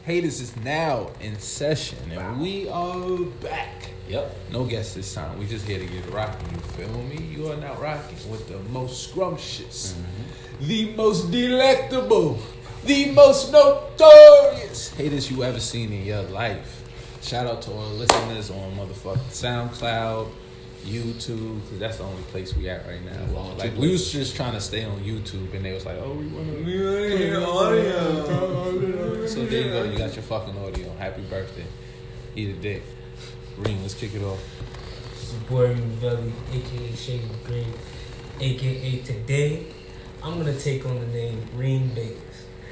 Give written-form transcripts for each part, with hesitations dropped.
Haters is now in session, and we are back. Yep. No guests this time. We just here to get rocking. You feel me? You are now rocking with the most scrumptious, the most delectable, the most notorious haters you ever seen in your life. Shout out to all the listeners on motherfucking SoundCloud, YouTube, because that's the only place we at right now. Like, we was just trying to stay on YouTube, and they was like, oh, we want to hear audio. So there you go. You got your fucking audio. Happy birthday. Eat a dick. Reem, let's kick it off. It's your boy Reemaveli, a.k.a. Shade of Green, a.k.a. today, I'm going to take on the name Reemaveli.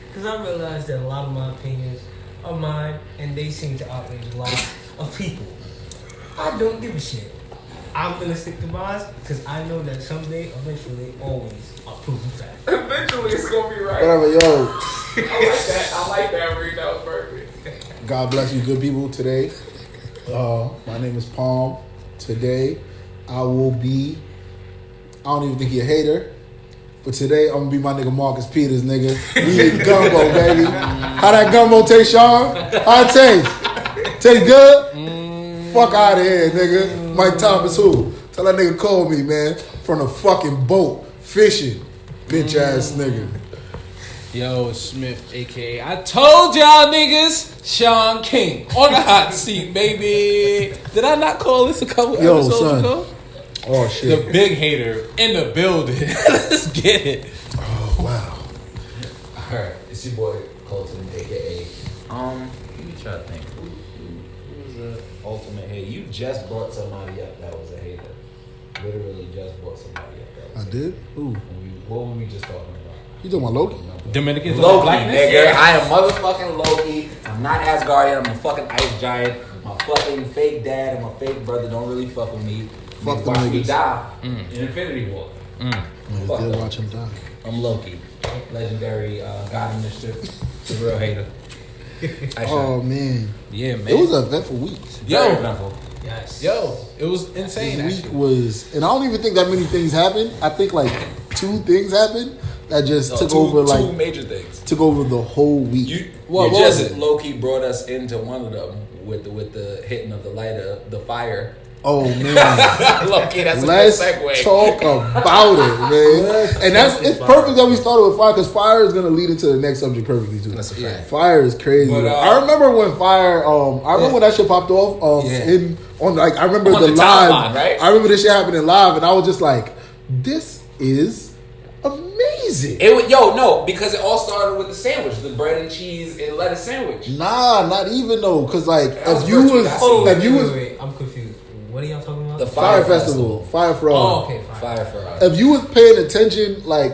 Because I realized that a lot of my opinions are mine, and they seem to outrage a lot of people. I don't give a shit. I'm going to stick to mine, because I know that someday, eventually, always, I'll prove the fact. Eventually, it's going to be right. Whatever, yo. I like that, Reem. That was perfect. God bless you, good people, today. My name is Palm. Today, I will be, I don't even think he a hater, but today, I'm going to be my nigga Marcus Peters, nigga. We eat gumbo, baby. How that gumbo taste, Sean? How it taste? Taste good? Fuck out of here, nigga. Mike Thomas who? Tell that nigga call me, man. From the fucking boat, fishing. Bitch ass nigga. Yo, Smith, a.k.a. I told y'all niggas, Sean King on the hot seat, baby. Did I not call this a couple episodes ago? Oh, shit. The big hater in the building. Let's get it. Oh, wow. Alright, it's your boy Colton, a.k.a. Let me try to think. Who was the ultimate hater? You just brought somebody up that was a hater. Literally just brought somebody up that was I did? Who? What were we just talking about? You talking about Loki? Dominicans Loki, nigga. I am motherfucking Loki. I'm not Asgardian. I'm a fucking ice giant. My fucking fake dad and my fake brother don't really fuck with me. Fuck them watch me niggas. die in Infinity War. Niggas Fuck did them. watch him die. I'm Loki. Legendary God in mischief. The real hater. Oh, man. Yeah, man. It was an eventful week. Very eventful. Yes. Yo, it was insane. This week Actually. was, and I don't even think that many things happened. I think like 2 things happened that just took over two like major things. took over the whole week. You What was just it? low key brought us into one of them with the hitting of the lighter, the fire. Oh man, Low key, that's let's a good segue. talk about it, man. And it's perfect that we started with fire because fire is gonna lead into the next subject perfectly too. That's a fact. Fire is crazy. But, I remember when fire. I remember when that shit popped off. I remember On the the live. timeline, right? I remember this shit happening live, and I was just like, "This is amazing." Because it all started with the sandwich, the bread and cheese and lettuce sandwich. Nah, not even though, because like was if you first was, tweet I seen. Wait, I'm confused. What are y'all talking about? The Fyre Festival, Fire for all. Oh, okay, fine. Fire for us. If you was paying attention, like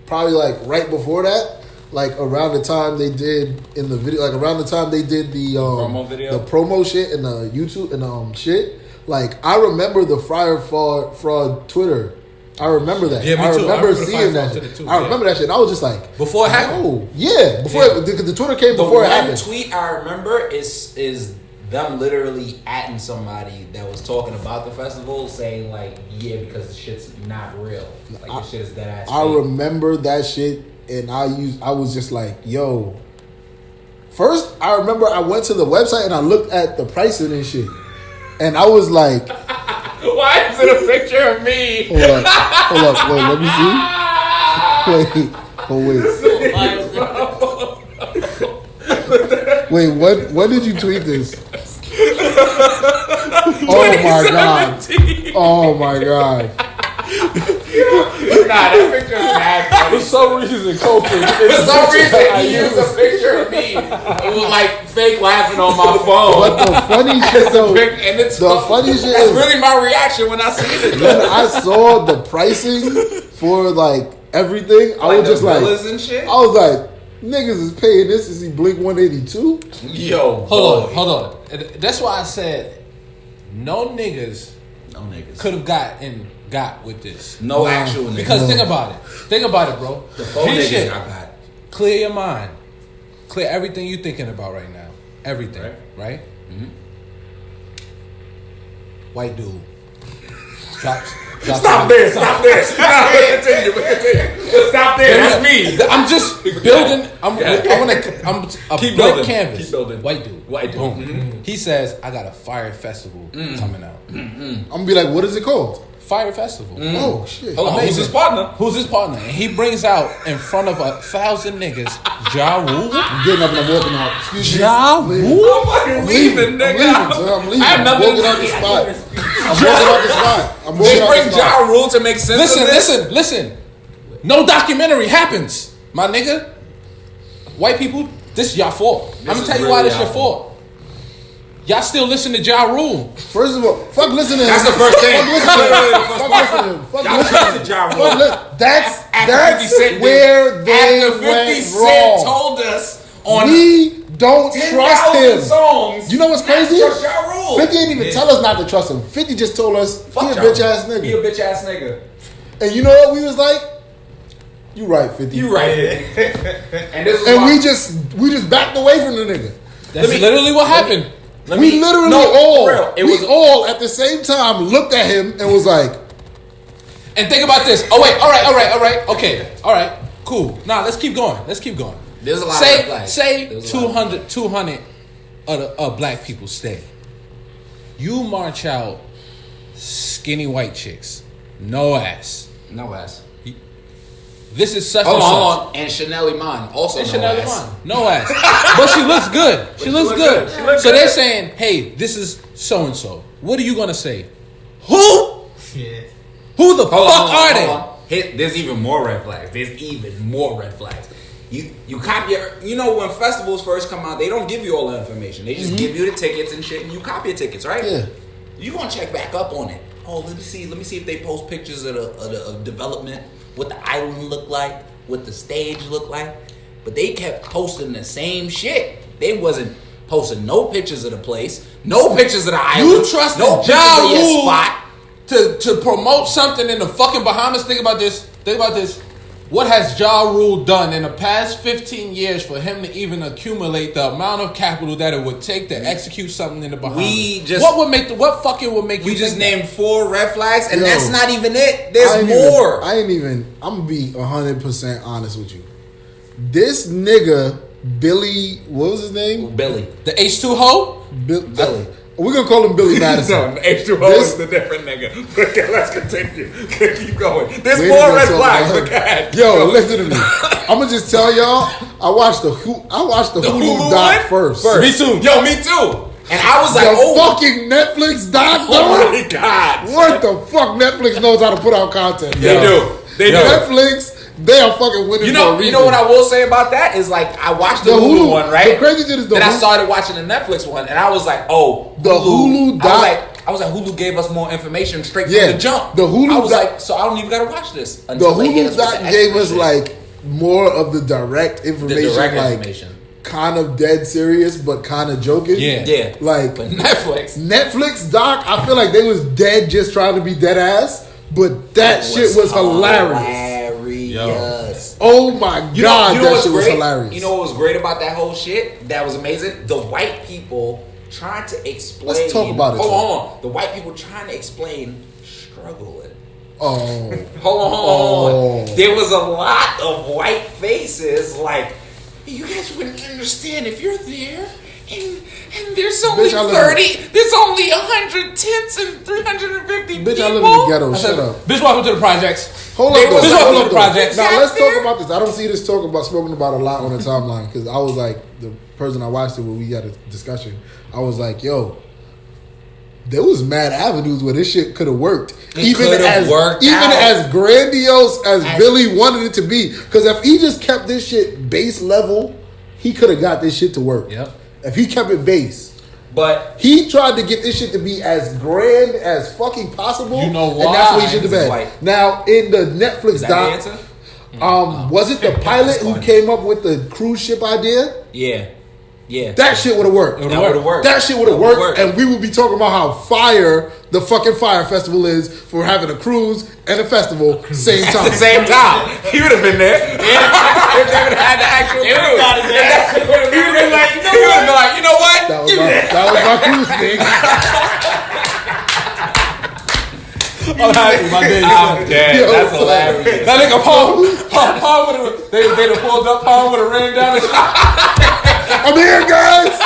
probably like right before that, like around the time they did in the video, like around the time they did the promo video? the promo shit and the YouTube and shit. Like I remember the Fyre fraud Twitter. I remember that. Yeah, me I too. remember I remember the seeing Fyre that. fraud Shit. Twitter too, I remember that shit. And I was just like, Before it happened? oh yeah, before because the Twitter came The before it one happened. tweet I remember is them literally atting somebody that was talking about the festival, saying like, yeah, because the shit's not real. Like the shit is dead ass. I remember that shit, and I was just like, yo. First, I remember I went to the website and I looked at the pricing and shit, and I was like, Why is it a picture of me? hold up, wait, let me see. Wait, when did you tweet this? Oh my god. Nah, that picture is mad funny. For some reason, Colton. For some reason, he used a picture of me. It was like fake laughing on my phone. But the funny shit though, And it's the funny shit that's is really my reaction when I see it. when I saw the pricing for like everything, I was just like, and shit? I was like, niggas is paying this. Is he Blink 182? Yo, Hold on. And that's why I said no niggas could have got with this. No actual niggas. Because think about it, bro. The phone This niggas shit, I got. clear your mind. Clear everything you're thinking about right now. Everything, right? Mm-hmm. White dude drops Stop there. Continue. Stop there. That's me. I'm just building. I'm a Keep blank building. canvas. Keep building. White dude. Boom. Mm-hmm. He says, I got a Fyre Festival coming out. I'm gonna be like, what is it called? Fyre Festival. Oh shit! Hold on, who's his partner? Who's his partner? And he brings out in front of 1,000 niggas, Ja Rule. I'm getting up and I'm walking out. Excuse me. Ja I'm leaving. Rule? I'm fucking I'm leaving, leaving, nigga. I'm leaving. I have I'm nothing walking to out do. the spot. I'm walking out the spot. I'm walking They out bring the spot. Ja Rule to make sense of this. Listen. No documentary happens, my nigga. White people, this is y'all fault. I'm gonna is tell you really why this y'all your fault. Y'all still listen to Ja Rule. First of all, fuck listening to him. That's the first thing. Fuck listening to him. Fuck listening to him. Fuck Y'all listening to trusted him. Ja Rule. Fuck li- That's 50 Cent where they After 50 went Cent wrong. told us on We don't 10,000 trust him. songs. You know what's crazy? Trust Ja Rule. 50 didn't even tell us not to trust him. 50 just told us Fuck he a Ja bitch Rule. ass He a nigga. bitch ass nigga. And you know what we was like? You right, 50. You right. And this is And why. we just backed away from the nigga. That's literally what happened. We literally no, all, for real, it we was all at the same time looked at him and was like, And think about this. Oh wait, all right. Okay, all right, cool. Nah, let's keep going. There's a lot of red flags. Say There's a lot of 200 of black people stay. You march out skinny white chicks, no ass. No ass. This is such Hold and on, such. hold on. And Chanel Iman also And no Chanel ass. Iman, no ass. But she looks good. She looks good. So they're saying, hey, this is so and so. What are you gonna say? Who? Yeah. Who the Hold fuck on, are they? hold on. There's even more red flags. You copy you know when festivals first come out, they don't give you all the information. They just give you the tickets and shit, and you copy your tickets, right? yeah. You gonna check back up on it. Oh, let me see if they post pictures of the development, what the island look like, what the stage look like. But they kept posting the same shit. They wasn't posting no pictures of the place, no pictures of the island. You trusted no pictures Ja of your Rule spot. to promote something in the fucking Bahamas. Think about this. What has Ja Rule done in the past 15 years for him to even accumulate the amount of capital that it would take to execute something in the Bahamas? We just- what would make you We just think that? named 4 red flags, and Yo, that's not even it. I There's ain't more. I'm gonna be 100% honest with you. This nigga, Billy, what was his name? Billy. The H2 hoe? Billy. We're gonna call him Billy Madison. H2O This- is the different nigga. Okay, let's continue. Keep going. There's We more ain't red gonna talk flags. about him. Look ahead. Yo, listen to me. I'm gonna just tell y'all. I watched the Hulu Hulu doc one? first. Me too. Yo, me too. And I was like, The oh, fucking Netflix doc, oh though? my God. What the fuck? Netflix knows how to put out content. They yo. do. They do. Netflix, they are fucking winning You for a know, reason. you know what I will say about that is like I watched the The Hulu, Hulu one, right? the crazy shit is the then I Hulu- started watching the Netflix one, and I was like, oh, The Hulu doc- I was like, Hulu gave us more information straight Yeah, from the jump. the Hulu I was doc- like, so I don't even gotta watch this. The Until they hit Hulu us with doc the gave extra us shit. like more of the direct the information, direct like information. kind of dead serious, but kind of joking. Yeah. Yeah, Like but Netflix. Netflix doc, I feel like they was dead just trying to be dead ass, but that shit was hilarious. Oh my god, that what's shit was great? hilarious. You know what was great about that whole shit? That was amazing. The white people trying to explain. Let's talk about it, Hold too. on. The white people trying to explain struggling. Oh, Hold on. There was a lot of white faces like, you guys wouldn't understand if you're there and there's only Bitch, I live 30, there's only 100 tents and 350 bitch, people. I live in the ghetto. Shut up. Bitch, welcome to the projects. Hold They up, was though. like Hold the up, though. projects. Now let's There. talk about this. I don't see this spoken about a lot on the timeline because I was like the person I watched it when we had a discussion. I was like, yo, there was mad avenues where this shit could have worked. Even could've as worked even out. as grandiose as Billy wanted it to be. Because if he just kept this shit base level, he could have got this shit to work. Yep. If he kept it base. But He tried to get this shit to be as grand as fucking possible. You know And that's what he why? should have This is been. white. Now, in the Netflix is that the doc, answer? was it the pilot who came up with the cruise ship idea? Yeah. Yeah. That shit would have worked. That would've worked. That shit would have That would've worked, worked. and we would be talking about how fire the fucking Fyre Festival is for having a cruise and a festival same At time. the same time. He would have been there. If they would have had the actual cruise. He would have been like, you know what? That was my cruise thing. I'm happy, my day. I'm dead. That's hilarious. That nigga Paul would have. They'd have pulled up. Paul would have ran down the street. I'm here, guys.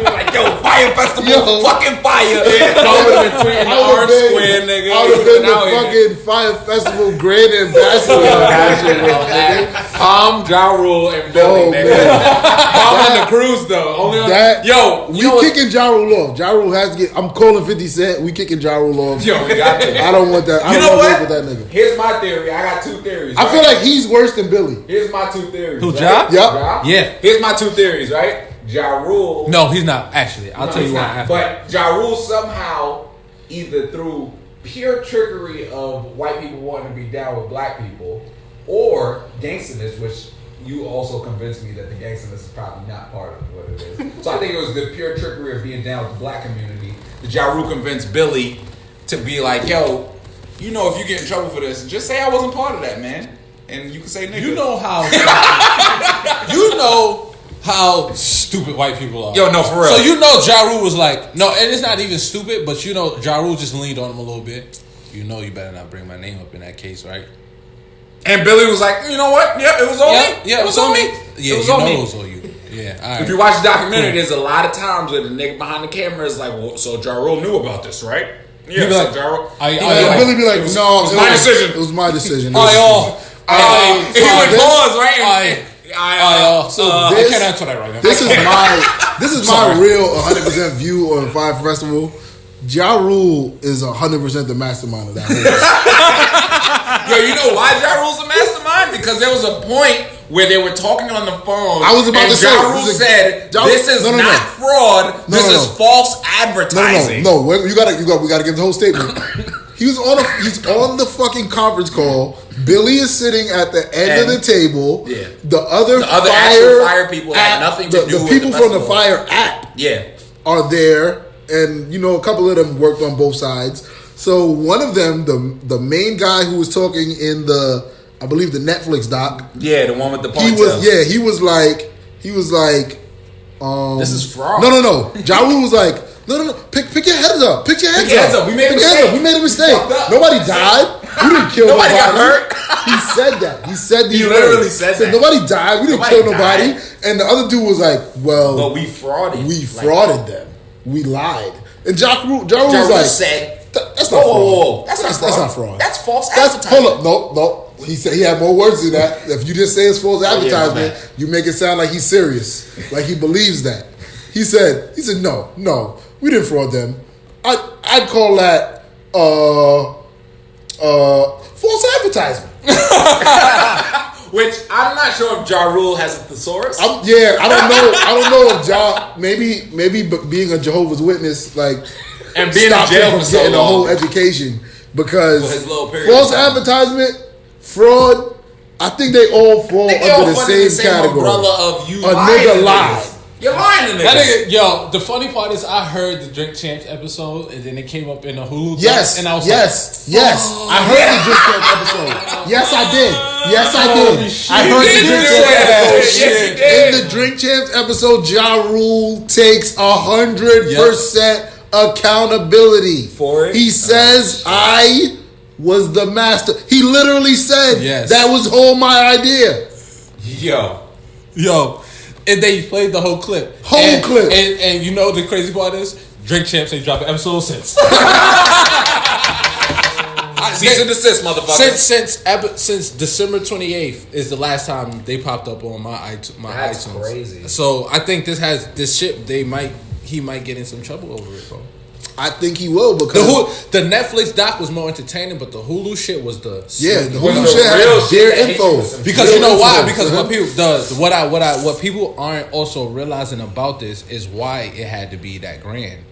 Like, yo, Fyre Festival, fucking fire. Paul would have been tweeting the orange square, nigga. I would have been the fucking Fyre Festival grand ambassador. Palm, Ja Rule, and Billy, nigga. Palm on the cruise though. Only on we kicking Ja Rule off. Ja Rule has to get. I'm calling 50 Cent. We kicking Ja Rule off. Yo, we got to. I don't want that. I don't want to work with that nigga. Here's my theory. I got two theories. I feel like he's worse than Billy. Here's my two theories. Who, right? Ja? Yep. Ja? Yeah. Here's my two theories, right? Ja Rule. No, he's not. Actually, I'll tell you why. But Ja Rule somehow, either through pure trickery of white people wanting to be down with black people, or gangsterness, which you also convinced me that the gangsterness is probably not part of what it is. So I think it was the pure trickery of being down with the black community. The Ja Rule convinced Billy to be like, yo, you know, if you get in trouble for this, just say I wasn't part of that, man. And you can say nigga. You know how stupid white people are. Yo, no, for real. So you know Ja Rule was like, no, and it's not even stupid, but you know Ja Rule just leaned on him a little bit. You know you better not bring my name up in that case, right? And Billy was like, you know what? Yeah, it was on me. Yeah, it was on me. Yeah, it was you on know me. it was on you. Yeah, all right. If you watch the documentary, there's a lot of times where the nigga behind the camera is like, well, so Ja Rule knew about this, right? Yeah, be so like, Ja Rule. Billy be like, it was my decision. It was my decision. He went pause, right? So I can't answer that right now. This is my real 100% view on Fyre Festival. Ja Rule is 100% the mastermind of that whole thing. Yo, you know why Ja Rule's a mastermind? Because there was a point where they were talking on the phone. I was about to say, Ja Rule said, "This is not fraud. This is false advertising." No. We gotta give the whole statement. He's on the fucking conference call. Billy is sitting at the end of the table. Yeah. The other actual Fyre people had nothing to do with the people from the festival. Fyre app. Yeah. Are there, and you know a couple of them worked on both sides. So one of them, the main guy who was talking in I believe the Netflix doc. Yeah, the one with the ponytail. He was like, this is fraud. No. Ja Rule was like, no. Pick your heads up. Pick your heads up. We made a mistake. We made a mistake. Nobody died. We didn't kill nobody. Got hurt. He said that. He said these words. Literally said that. Nobody died. We didn't kill nobody. And the other dude was like, well, but we frauded. We frauded them. We lied. And Ja Rule was like, said, that's not fraud. That's not fraud. That's false advertising. Hold up. No. He said he had more words than that. If you just say it's false advertisement, you make it sound like he's serious, like he believes that. He said, no, we didn't fraud them. I'd call that false advertisement. Which I'm not sure if Ja Rule has a thesaurus. I don't know if Ja maybe being a Jehovah's Witness and being in jail for so getting long. a whole education because his little period false advertisement, fraud. I think they all fall under the same category. Umbrella of you a nigga lie. You're lying to niggas. That nigga, yo, the funny part is I heard the Drink Champs episode and then it came up in the Hulu. Yes, and I was yes. I heard the Drink Champs episode. Yes, I did. I heard the Drink Champs episode. In the Drink Champs episode, Ja Rule takes 100% accountability for it. He says, "I was the master." He literally said, "That was all my idea." Yo. And they played the whole clip. And you know the crazy part is, Drink Champs ain't dropped an episode since. Cease and desist, motherfucker. Since December 28th is the last time they popped up on my iTunes. That's crazy. So I think this shit. He might get in some trouble over it, bro. I think he will because the Netflix doc was more entertaining, but the Hulu shit was the Hulu shit had their info. Because you know why? Because what people aren't also realizing about this is why it had to be that grand.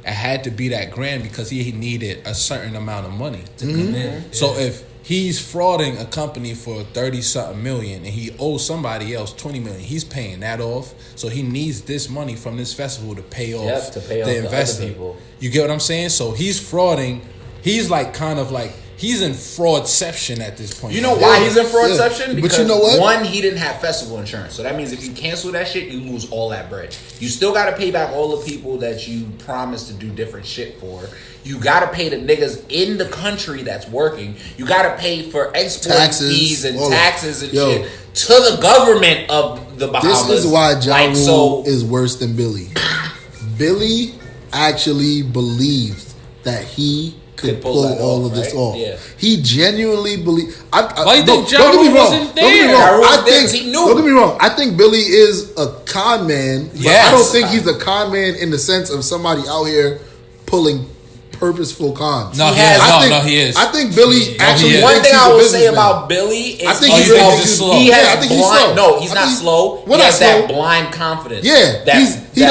It had to be that grand because he needed a certain amount of money to come in. So if he's frauding a company for 30-something million and he owes somebody else 20 million, he's paying that off. So he needs this money from this festival to pay off the investor. You get what I'm saying? So he's frauding. He's like kind of like he's in fraudception at this point. You know why he's in fraudception? Yeah. Because But you know what? one, he didn't have festival insurance. So that means if you cancel that shit, you lose all that bread. You still got to pay back all the people that you promised to do different shit for. You got to pay the niggas in the country that's working. You got to pay for export fees and taxes and shit to the government of the Bahamas. This is why Ja Rule is worse than Billy. Billy actually believed that he could pull all of this off. Yeah. He genuinely believed. Why you think Ja Rule wasn't there? Don't get me wrong. Don't get me wrong. I think Billy is a con man, but I don't think he's a con man in the sense of somebody out here pulling purposeful cons. No, he is. I think Billy actually. One thing I will say about Billy is I think he's slow. He has I think he's slow. No, he's not slow. He has that blind confidence. Yeah, he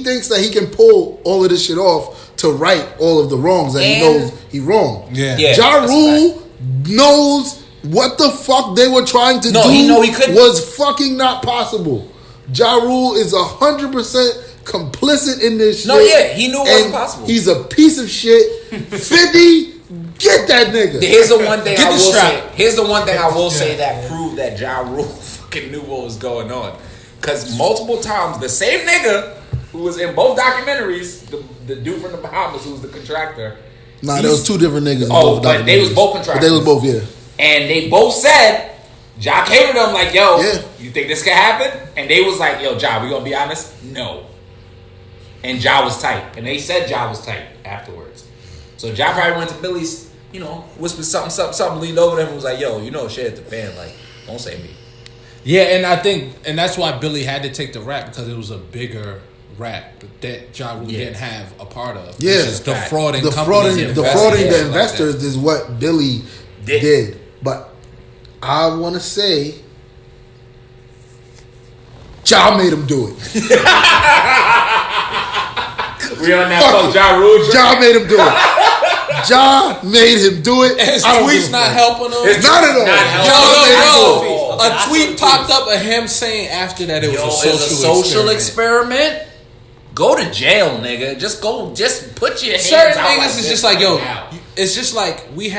thinks that he can pull all of this shit off to right all of the wrongs that he knows he wrong. Yeah. Ja Rule knows what the fuck they were trying to do. He couldn't. Was fucking not possible. Ja Rule is 100% complicit in this shit. No, yeah, he knew it wasn't possible. He's a piece of shit. 50, get that nigga. Here's the one thing I will say that proved that Ja Rule fucking knew what was going on. Because multiple times, the same nigga who was in both documentaries, the dude from the Bahamas who was the contractor. Nah, there was two different niggas. But they was both contractors. But they was both, yeah. And they both said, Ja came to them like, yo, you think this can happen? And they was like, yo, Ja, we gonna be honest? No. And Ja was tight. And they said Ja was tight afterwards. So Ja probably went to Billy's, whispered something, leaned over them and was like, yo, shit at the fan, like, don't say me. Yeah, and that's why Billy had to take the rap, because it was a bigger rap that Ja Rule didn't have a part of. Yeah. Which is defrauding the investors is what Billy did. But I want to say Ja made him do it. We on that fuck Ja Rule. Ja made him do it. Ja made him do it. And his tweets not helping him. It's not at all. Yo, a tweet popped up of him saying after that it was a social experiment. Go to jail, nigga. Just put your hands certain out. Niggas is just like, yo, it's just like we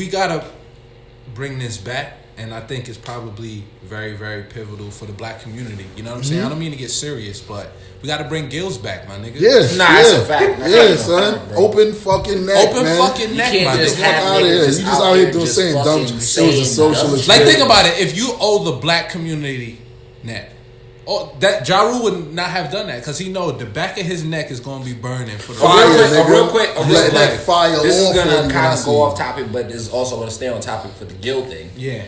gotta bring this back. And I think it's probably very, very pivotal for the black community. You know what I'm saying? I don't mean to get serious, but we got to bring Gills back, my nigga. Yes. That's a fact. Son. Open fucking neck, man. Fucking neck, my nigga. You just out here doing saying dumb shit. It was a social experiment. Like, think about it. If you owe the black community neck, that Ja Rule would not have done that, because he know the back of his neck is going to be burning for the real quick. Let that fire off. This is going to kind of go off topic, but it's also going to stay on topic for the Gil thing. Yeah.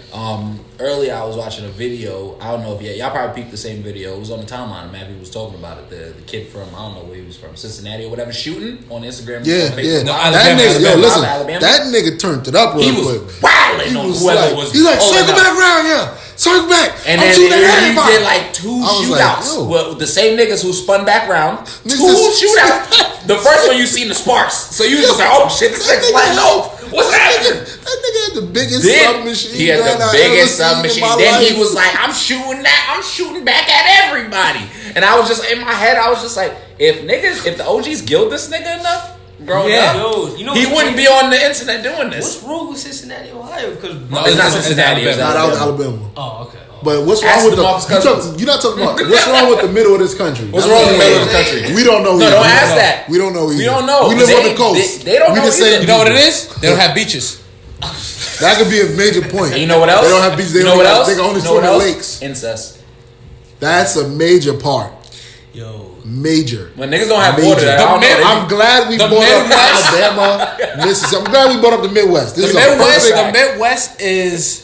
Earlier I was watching a video. I don't know if y'all probably peeped the same video. It was on the timeline. Mappy was talking about it. The kid from, I don't know where he was from, Cincinnati or whatever, shooting on Instagram. Yeah. No, that nigga, listen, that nigga turned it up real quick. Wilding on whoever was. He's like, circle back around here. Circle back. And I'm then shooting at he everybody. did like two shootouts. Like, well, the same niggas who spun back round. Two shootouts. The first one you seen the sparks. So you was just like, oh shit, this nigga's flying off. What's happening? That nigga had the biggest submachine. He had the biggest submachine. Then he was like, I'm shooting back at everybody. And I was just, in my head, I was just like, if the OGs killed this nigga enough, growing up, he wouldn't be on the internet doing this. What's wrong with Cincinnati, Ohio? Because it's not Cincinnati. It's not Alabama. Oh, okay. But what's wrong with you're not talking about what's wrong with the middle of this country? What's wrong with the middle of the country? We don't know. No, don't ask that. We don't know either. We don't know. We live on the coast. They don't know either. You know what it is? They don't have beaches. That could be a major point. And you know what else? They don't have beaches. They can only swim in lakes. Incest. That's a major part. Major. When niggas don't have water, I'm glad we brought up Alabama, Mississippi. I'm glad we brought up the Midwest. The Midwest is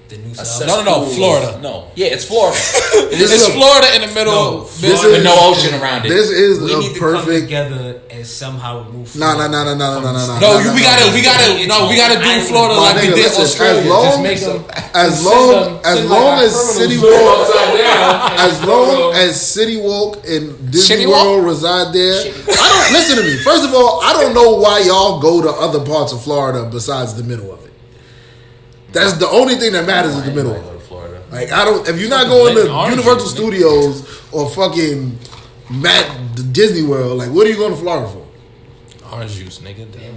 the New South. No, Florida. No, yeah, it's Florida. It's Florida in the middle, with no ocean around it. This is we need to come perfect together and somehow remove. No. We gotta do Florida like we did Australia. Just make them as long as City Woke and Disney World reside there. I don't listen to me. First of all, I don't know why y'all go to other parts of Florida besides the middle of it. That's the only thing that matters is the middle. Like I don't. If you're not going to Universal Studios or fucking Disney World, like what are you going to Florida for? Orange juice, nigga. Damn.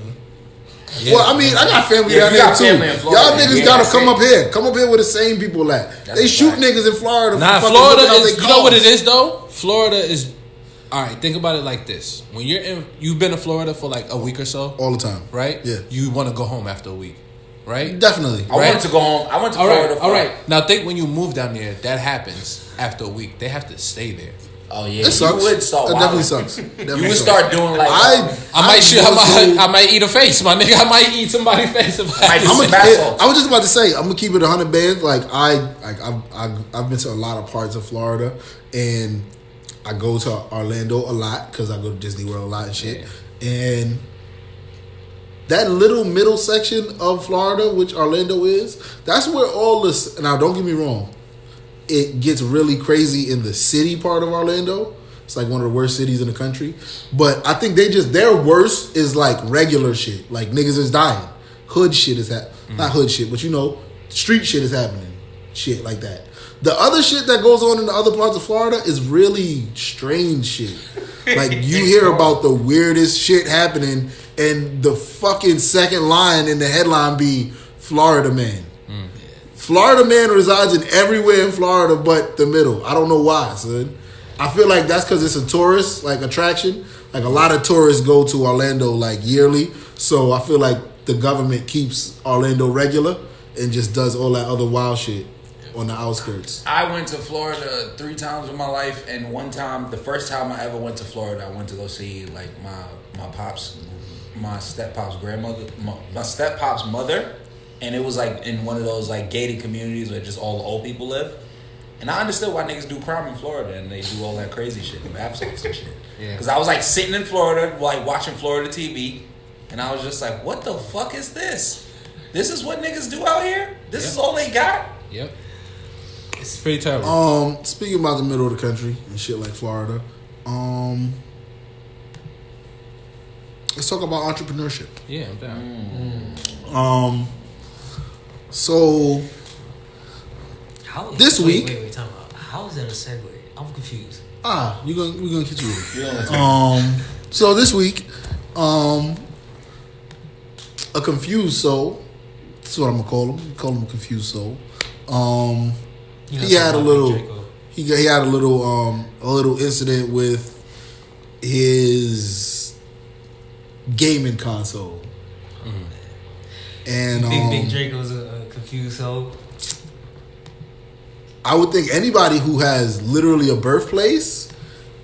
Yeah. Well, I mean, I got family Yeah, down you there got too. family in Florida. Y'all niggas Yeah, gotta that's come it. up here. Come up here where the same people at. That's They a shoot fact. niggas in Florida. Nah, for fucking Florida looking out is. they You know what it cars. is though. Florida is. All right, think about it like this: when you've been to Florida for like a week or so, All the time. right? Yeah. You want to go home after a week, right? Definitely. I wanted to go home. I went to All Florida. right, all right. Now think when you move down there, that happens after a week. They have to stay there. Oh yeah, It sucks. You would start It wilding. definitely sucks. Definitely You would sucks. start doing like I might eat a face, my nigga. I might eat somebody's face. If I Might do I'm some a, bath salts. I was just about to say I'm gonna keep it 100 bands. Like I've been to a lot of parts of Florida, and I go to Orlando a lot because I go to Disney World a lot and shit. And that little middle section of Florida, which Orlando is, that's where all this. Now, don't get me wrong, it gets really crazy in the city part of Orlando. It's like one of the worst cities in the country. But I think their worst is like regular shit. Like niggas is dying. Hood shit is not hood shit, but street shit is happening. Shit like that. The other shit that goes on in the other parts of Florida is really strange shit. Like you hear about the weirdest shit happening, and the fucking second line in the headline be Florida man. Florida man resides in everywhere in Florida but the middle. I don't know why, son. I feel like that's because it's a tourist like attraction. Like a lot of tourists go to Orlando like yearly, so I feel like the government keeps Orlando regular and just does all that other wild shit on the outskirts. I went to Florida 3 times in my life, and one time, the first time I ever went to Florida, I went to go see like my step pop's grandmother, my step pop's mother, and it was like in one of those like gated communities where just all the old people live. And I understood why niggas do crime in Florida and they do all that crazy shit, the bath salts and shit. Yeah. Because I was like sitting in Florida, like watching Florida TV, and I was just like, what the fuck is this? This is what niggas do out here? This is all they got? Yep. It's pretty terrible. Speaking about the middle of the country and shit like Florida, let's talk about entrepreneurship. Yeah, I'm down. So this week, Wait, time out. How is that a segue? I'm confused. we're gonna get you. So this week, a confused soul. That's what I'm gonna call him. Call him a confused soul. He had a little. He had a little incident with his gaming console. And Big Draco's a confused soul. I would think anybody who has literally a birthplace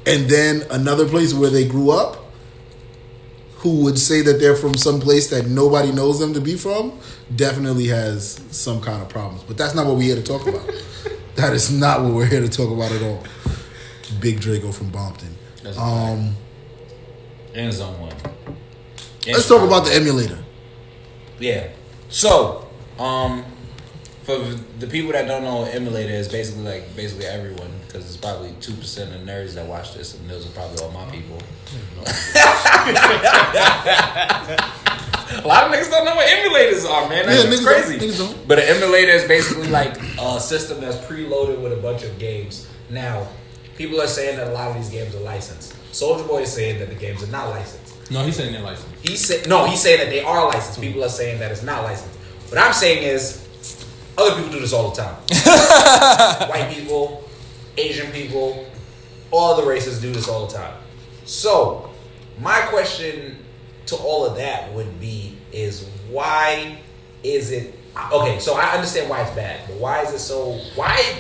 and then another place where they grew up, who would say that they're from some place that nobody knows them to be from, definitely has some kind of problems. But that's not what we're here to talk about. That is not what we're here to talk about at all. Big Draco from Bompton. And Zone 1. Let's talk about the emulator. Yeah. So, for the people that don't know what emulator is, basically everyone, because it's probably 2% of nerds that watch this, and those are probably all my people. A lot of niggas don't know what emulators are, man. That's crazy. Niggas don't. But an emulator is basically like a system that's preloaded with a bunch of games. Now, people are saying that a lot of these games are licensed. Soulja Boy is saying that the games are not licensed. No, he's saying they're licensed. He's saying that they are licensed. People are saying that it's not licensed. What I'm saying is, other people do this all the time. White people, Asian people, all the races do this all the time. So, my question to all of that would be is why is it okay, so I understand why it's bad, but why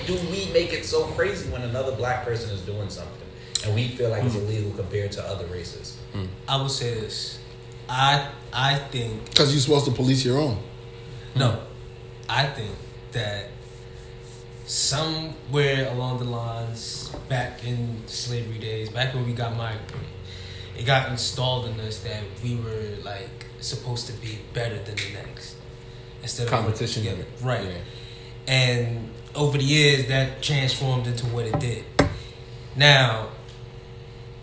do we make it so crazy when another black person is doing something and we feel like it's illegal compared to other races? I would say this. I think Because you're supposed to police your own. no. I think that somewhere along the lines, back in slavery days, back when we got migrated, it got installed in us that we were like supposed to be better than the next instead of Competition. working together. Right. Yeah. And over the years, that transformed into what it did. Now,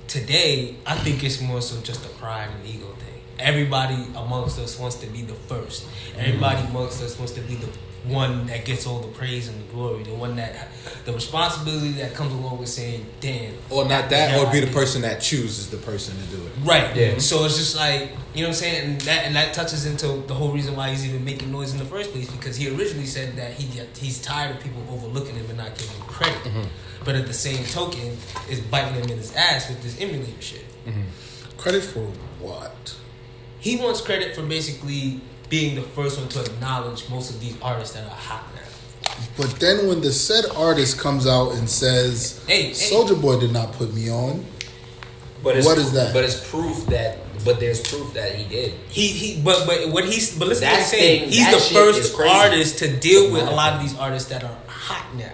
today, I think it's more so just a pride and ego thing. Everybody amongst us wants to be the first. Everybody amongst us wants to be the one that gets all the praise and the glory, the one that the responsibility that comes along with saying, damn. Or not that, or be the person that chooses the person to do it. Right. Yeah. So it's just like, you know what I'm saying? And that touches into the whole reason why he's even making noise in the first place, because he originally said that he's tired of people overlooking him and not giving him credit. Mm-hmm. But at the same token, is biting him in his ass with this emulator shit. Mm-hmm. Credit for what? He wants credit for basically being the first one to acknowledge most of these artists that are hot now. But then when the said artist comes out and says, Hey. Soulja Boy did not put me on, But what is that? But it's proof that. But there's proof that he did. But listen to what he's saying. He's that the shit first is crazy. artist to deal with a lot of these artists that are hot now.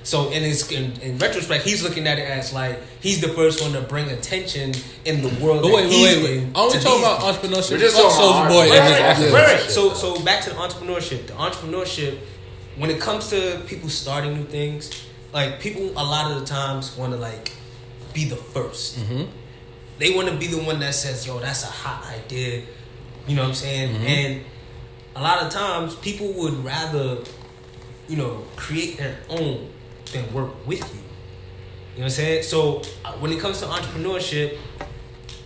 So in retrospect, he's looking at it as like he's the first one to bring attention in the world. But wait. in Are we to talking these about things. entrepreneurship? We're just Fuck talking Soulja about Boy. Right. Shit, So back to the entrepreneurship. The entrepreneurship, when it comes to people starting new things, like people a lot of the times want to like be the 1st. Mm-hmm. They want to be the one that says, "Yo, that's a hot idea." You know what I'm saying? Mm-hmm. And a lot of times, people would rather, create their own than work with you. You know what I'm saying? So when it comes to entrepreneurship,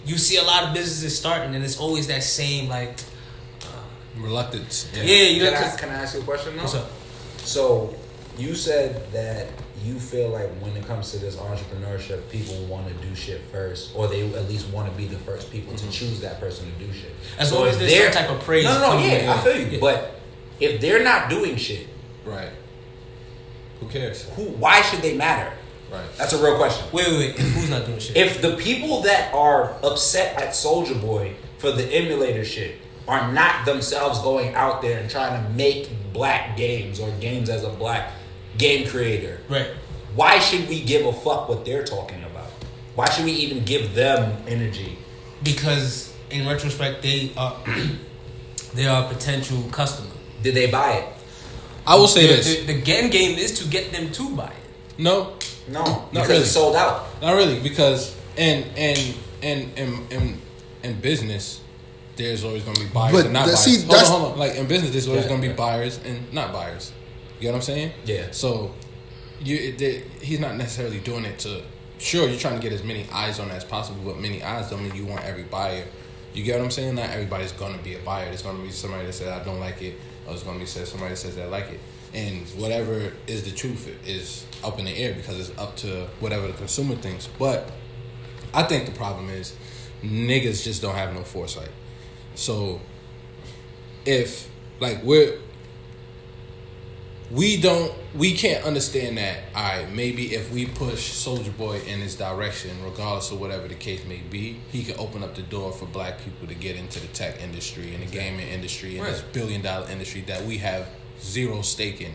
you see a lot of businesses starting, and it's always that same like Reluctance. yeah. Can I ask you a question now? What's up? So you said that you feel like when it comes to this entrepreneurship, people want to do shit first, or they at least want to be the first people to choose that person to do shit. As So long as if there's they're- some type of praise. No, coming yeah, in. I feel you. Yeah. But if they're not doing shit, Right. Who cares? why should they matter? Right. That's a real question. Wait. If who's not doing shit? If the people that are upset at Soulja Boy for the emulator shit are not themselves going out there and trying to make black games or games as a black game creator, Right. why should we give a fuck what they're talking about? Why should we even give them energy? Because in retrospect, they are a potential customer. Did they buy it? I will say this. The end game is to get them to buy it. No, No, because really. it's sold out. not really, because in business, there's always going to be buyers But and not that- buyers. see, hold that's- on. Like in business, there's always Yeah, going to be yeah. buyers and not buyers. You get what I'm saying? Yeah. So, he's not necessarily doing it to. Sure, you're trying to get as many eyes on it as possible, but many eyes don't mean you want every buyer. You get what I'm saying? Not everybody's going to be a buyer. There's going to be somebody that says I don't like it, or there's going to be somebody that says they like it. And whatever is the truth is up in the air because it's up to whatever the consumer thinks. But I think the problem is niggas just don't have no foresight. So if like we can't understand that, all right, maybe if we push Soulja Boy in his direction, regardless of whatever the case may be, he can open up the door for black people to get into the tech industry and the gaming industry and this $1 billion industry that we have zero stake in.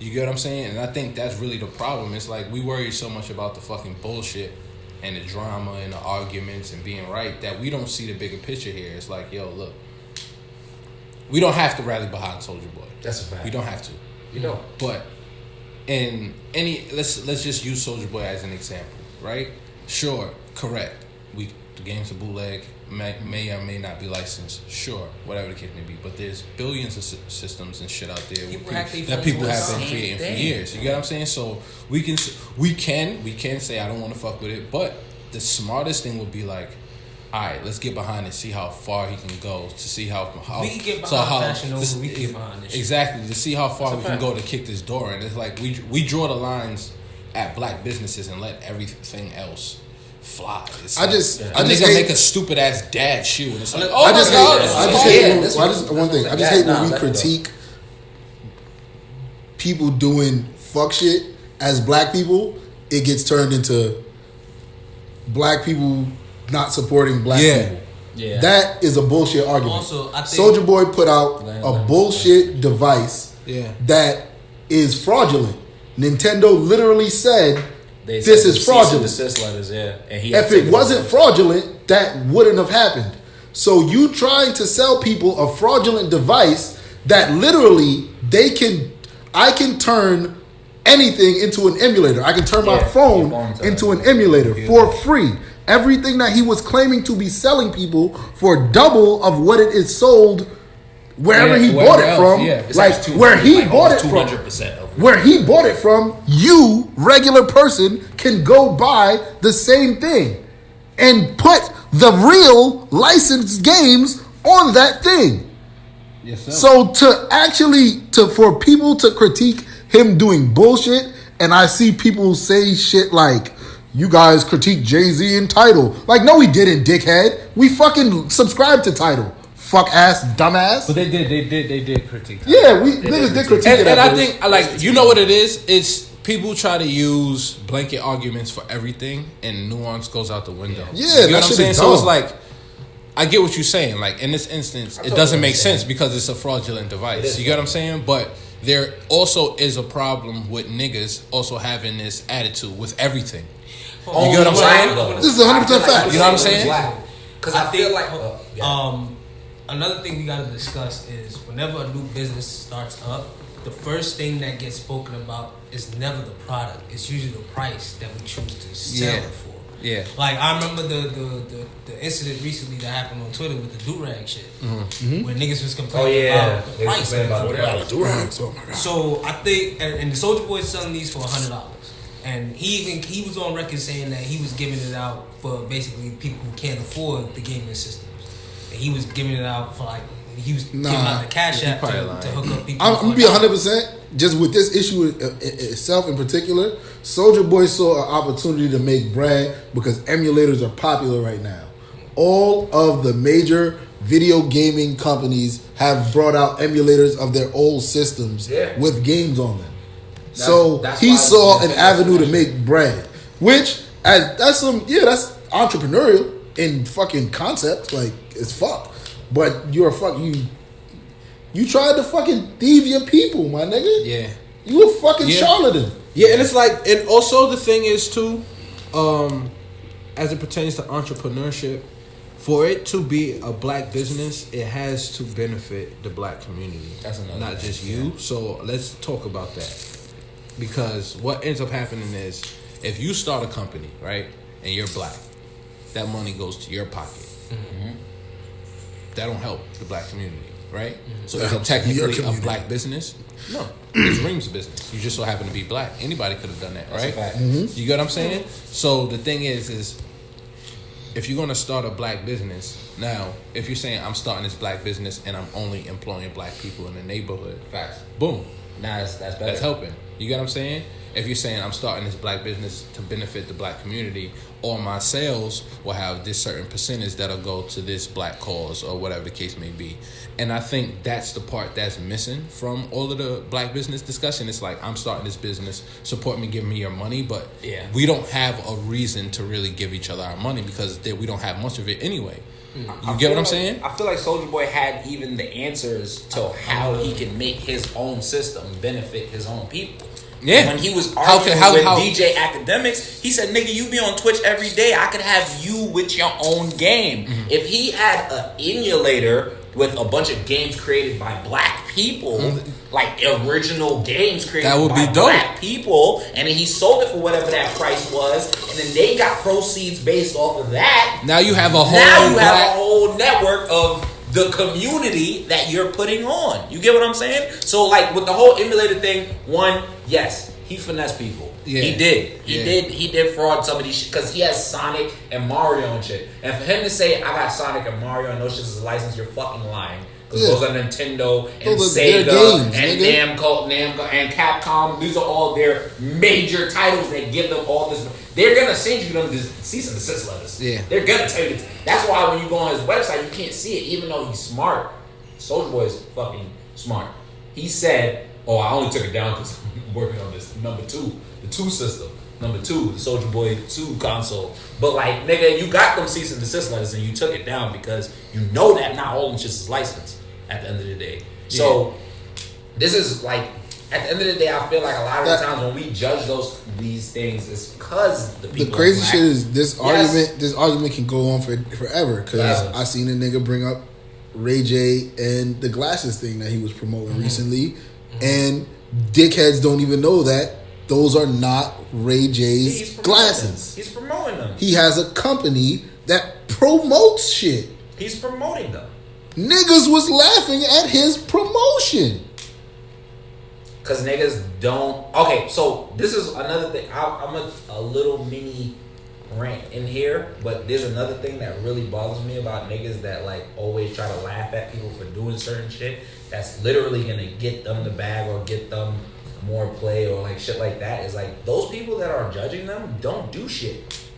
You get what I'm saying? And I think that's really the problem. It's like we worry so much about the fucking bullshit and the drama and the arguments and being right that we don't see the bigger picture here. It's like, yo, look, we don't have to rally behind Soulja Boy. That's a fact. We don't have to. You know. But in let's just use Soulja Boy as an example, right? Sure, correct. The game's a bootleg, may or may not be licensed. Sure, whatever the case may be. But there's billions of systems and shit out there that people have been creating for years. You get what I'm saying? So we can say I don't want to fuck with it, but the smartest thing would be like, all right, let's get behind it, see how far he can go, to see how we can get behind Fashion Nova, we can get behind this shit. Exactly, to see how far we can go to kick this door. And it's like we draw the lines at black businesses and let everything else fly. It's I just nigga hate- make a stupid ass dad shoe, and it's like, I just hate. I just hate. Yeah, when- this I was- just one thing. I just yeah, hate nah, when we exactly. critique people doing fuck shit as black people. It gets turned into black people not supporting black people. Yeah. That is a bullshit argument. Also, I think- Soulja Boy put out a bullshit device Yeah. that is fraudulent. Nintendo literally said They this sent is the cease and fraudulent. desist letters, yeah. And he had If to take it wasn't over. fraudulent, that wouldn't have happened. So you trying to sell people a fraudulent device that literally I can turn anything into an emulator. I can turn my Yeah, phone your phone's into an emulator for free. Everything that he was claiming to be selling people for double of what it is sold wherever he wherever bought it else, from, yeah. It's like actually where he like bought it almost from, 200% of it. where he bought it from, you regular person can go buy the same thing and put the real licensed games on that thing. Yes, sir. So for people to critique him doing bullshit, and I see people say shit like, you guys critique Jay-Z and Tidal. Like, no, we didn't, dickhead. We fucking subscribed to Tidal. Fuck ass, dumbass. But they did critique. Yeah, we niggas did critique it. And I think, like, you know what it is? It's people try to use blanket arguments for everything, and nuance goes out the window. Yeah, you know what I'm saying? So dumb. it's like, I get what you're saying. Like, in this instance, it doesn't make sense because it's a fraudulent device. You get what I'm saying? But there also is a problem with niggas also having this attitude with everything. You get what I'm saying? This is 100% fact. You know what I'm saying? Because I feel like... Another thing we gotta discuss is whenever a new business starts up, the first thing that gets spoken about is never the product. It's usually the price that we choose to sell it for. Yeah. Like, I remember the incident recently that happened on Twitter with the do-rag shit. Where niggas was complaining about the price of the do-rags. Oh my God. So I think, and the Soulja Boy is selling these for $100. And he was on record saying that he was giving it out for basically people who can't afford the gaming systems. And he was giving it out for like, he was giving out the cash app to hook up people. I'm gonna be 100% just with this issue itself in particular. Soulja Boy saw an opportunity to make bread because emulators are popular right now. All of the major video gaming companies have brought out emulators of their old systems with games on them. That's he saw an avenue to make bread, which that's entrepreneurial in fucking concept, like it's fuck. But you're you tried to fucking thieve your people, my nigga. Yeah. You a fucking charlatan. Yeah, and it's like, and also the thing is too, as it pertains to entrepreneurship, for it to be a black business, it has to benefit the black community. That's another not just you. So let's talk about that. Because what ends up happening is, if you start a company, right, and you're black, that money goes to your pocket. Mm-hmm. That don't help the black community, right? Mm-hmm. So is it technically a black business? No, it's Reem's business. You just so happen to be black. Anybody could have done that, right? Mm-hmm. You get what I'm saying? Mm-hmm. So the thing is if you're going to start a black business, now, if you're saying I'm starting this black business and I'm only employing black people in the neighborhood, facts. Boom. Nah, that's better. That's helping. You get what I'm saying? If you're saying I'm starting this black business to benefit the black community, all my sales will have this certain percentage that'll go to this black cause or whatever the case may be. And I think that's the part that's missing from all of the black business discussion. It's like, I'm starting this business, support me, give me your money, but we don't have a reason to really give each other our money because we don't have much of it anyway. You get what I'm saying? I feel like Soulja Boy had even the answers to how he can make his own system benefit his own people. Yeah. When he was arguing with DJ Academics, he said, nigga, you be on Twitch every day. I could have you with your own game. Mm-hmm. If he had an emulator with a bunch of games created by black people, like original games created by black people, and then he sold it for whatever that price was, and then they got proceeds based off of that. Now you have a whole network of the community that you're putting on. You get what I'm saying? So like with the whole emulator thing, yes, he finessed people. Yeah. He did. He did fraud some of these shit because he has Sonic and Mario and shit. And for him to say I got Sonic and Mario and those shit is a license, you're fucking lying. Because those are Nintendo and Sega games, and Namco and Capcom. These are all their major titles that give them all this. They're gonna send you them cease and desist letters. Yeah, they're gonna tell you this. That's why when you go on his website, you can't see it, even though he's smart. Soulja Boy is fucking smart. He said, "Oh, I only took it down because I'm working on this number 2, the 2 system, number 2, the Soulja Boy 2 console." But like, nigga, you got them cease and desist letters and you took it down because you know that not all them shit is licensed at the end of the day. Yeah. So this is like, at the end of the day, I feel like a lot of the times when we judge these things, it's because the people. The crazy shit is this argument can go on forever because I seen a nigga bring up Ray J and the glasses thing that he was promoting recently, and dickheads don't even know that those are not Ray J's glasses. He's promoting them. He has a company that promotes shit. He's promoting them. niggas was laughing at his promotion. Cause niggas don't. Okay, so this is another thing. I'm a little mini rant in here, but there's another thing that really bothers me about niggas that like always try to laugh at people for doing certain shit. That's literally gonna get them the bag or get them more play or like shit like that. Is like those people that are judging them don't do shit.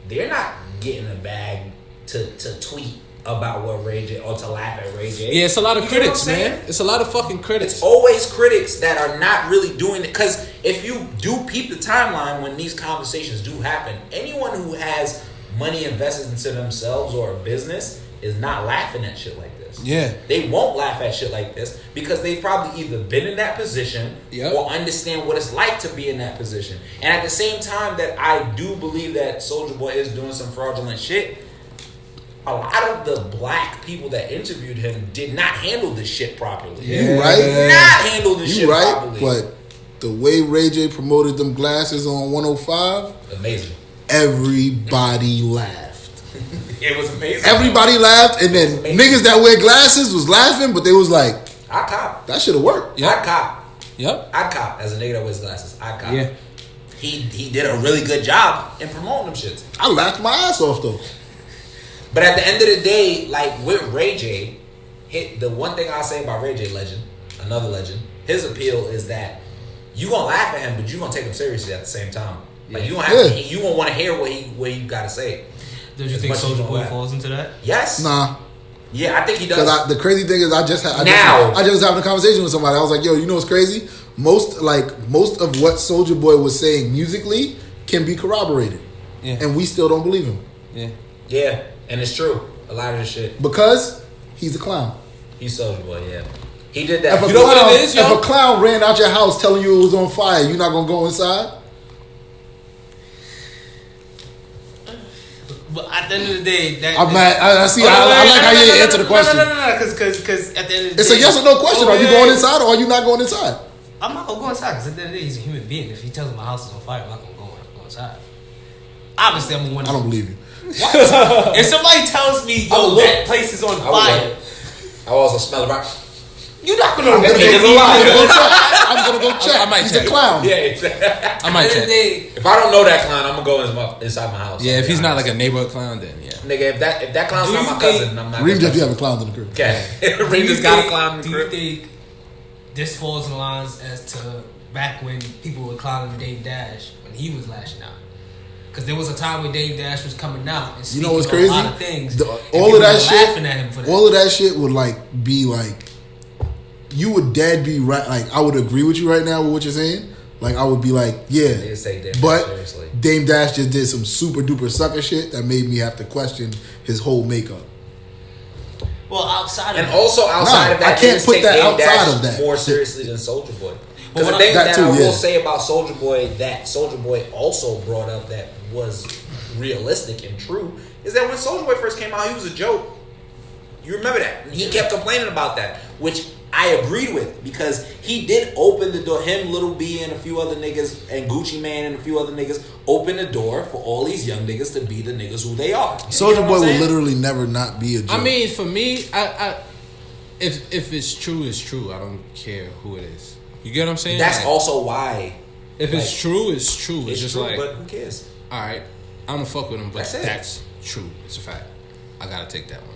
They're not getting a bag to tweet about what Ray J or to laugh at Ray J. Yeah, it's a lot of critics, man. It's a lot of fucking critics. It's always critics that are not really doing it. Because if you do peep the timeline when these conversations do happen, anyone who has money invested into themselves or a business is not laughing at shit like this. Yeah. They won't laugh at shit like this because they've probably either been in that position or understand what it's like to be in that position. And at the same time that I do believe that Soulja Boy is doing some fraudulent shit, a lot of the black people that interviewed him did not handle this shit properly. Yeah. You right? Did not handle this shit properly. But the way Ray J promoted them glasses on 105, amazing. Everybody laughed. It was amazing. Everybody laughed, and then niggas that wear glasses was laughing, but they was like, I cop. That should have worked. Yep. I cop. Yep. I cop as a nigga that wears glasses. I cop. Yeah. He did a really good job in promoting them shits. I laughed my ass off though. But at the end of the day, like with Ray J, the one thing I'll say about Ray J, legend, another legend, his appeal is that you gonna laugh at him, but you gonna take him seriously at the same time. Like you gonna want to hear what he gotta say. Did you think Soulja Boy falls into that? Yes. Nah. Yeah, I think he does. The crazy thing is, I just was having a conversation with somebody. I was like, "Yo, you know what's crazy? Most of what Soulja Boy was saying musically can be corroborated, and we still don't believe him." Yeah. Yeah, and it's true. A lot of this shit because he's a clown. He's Soulja Boy. Yeah, he did that. If a clown ran out your house telling you it was on fire, you not gonna go inside? But at the end of the day, I see. I like how you answer the question. No, because at the end of the day, it's a yes or no question. Are you going inside or are you not going inside? I'm not gonna go inside because at the end of the day, he's a human being. If he tells me my house is on fire, I'm not gonna go inside. Obviously, I'm gonna. I don't believe you. What? If somebody tells me, yo, that place is on fire, I also smell it right. You're not gonna. I'm gonna go check. I might he's check. a clown. Yeah, exactly. I might check. If I don't know that clown, I'm gonna go inside my house. Yeah, if he's not like a neighborhood clown, then yeah. Nigga, if that clown's not my cousin, I'm not. Reem just be having clowns in the crib. Okay. Reem just got a clown in the crib. Do you think this falls in lines as to back when people were clowning Dave Dash when he was lashing out? Because there was a time when Dave Dash was coming out and speaking what's crazy? a lot of things. All of that shit. Laughing at him for that. All of that shit would be you would dead be right. Like I would agree with you right now with what you're saying. Like I would be like, yeah, but Dame Dash just did some super duper sucker shit that made me have to question his whole makeup. Well, outside of and also outside of that, I can't put that outside of that more seriously than Soulja Boy. Because the thing that I will say about Soulja Boy that Soulja Boy also brought up that was realistic and true is that when Soulja Boy first came out, he was a joke. You remember that? He kept complaining about that, which I agreed with because he did open the door. Him, Lil B, and a few other niggas, and Gucci Mane and a few other niggas opened the door for all these young niggas to be the niggas who they are. Soulja Boy will literally never not be a joke. I mean, for me, if it's true, it's true. I don't care who it is. You get what I'm saying? That's also why. If it's true, it's true. It's just true, but who cares? All right, I'm gonna fuck with him, but that's true. It's a fact. I gotta take that one.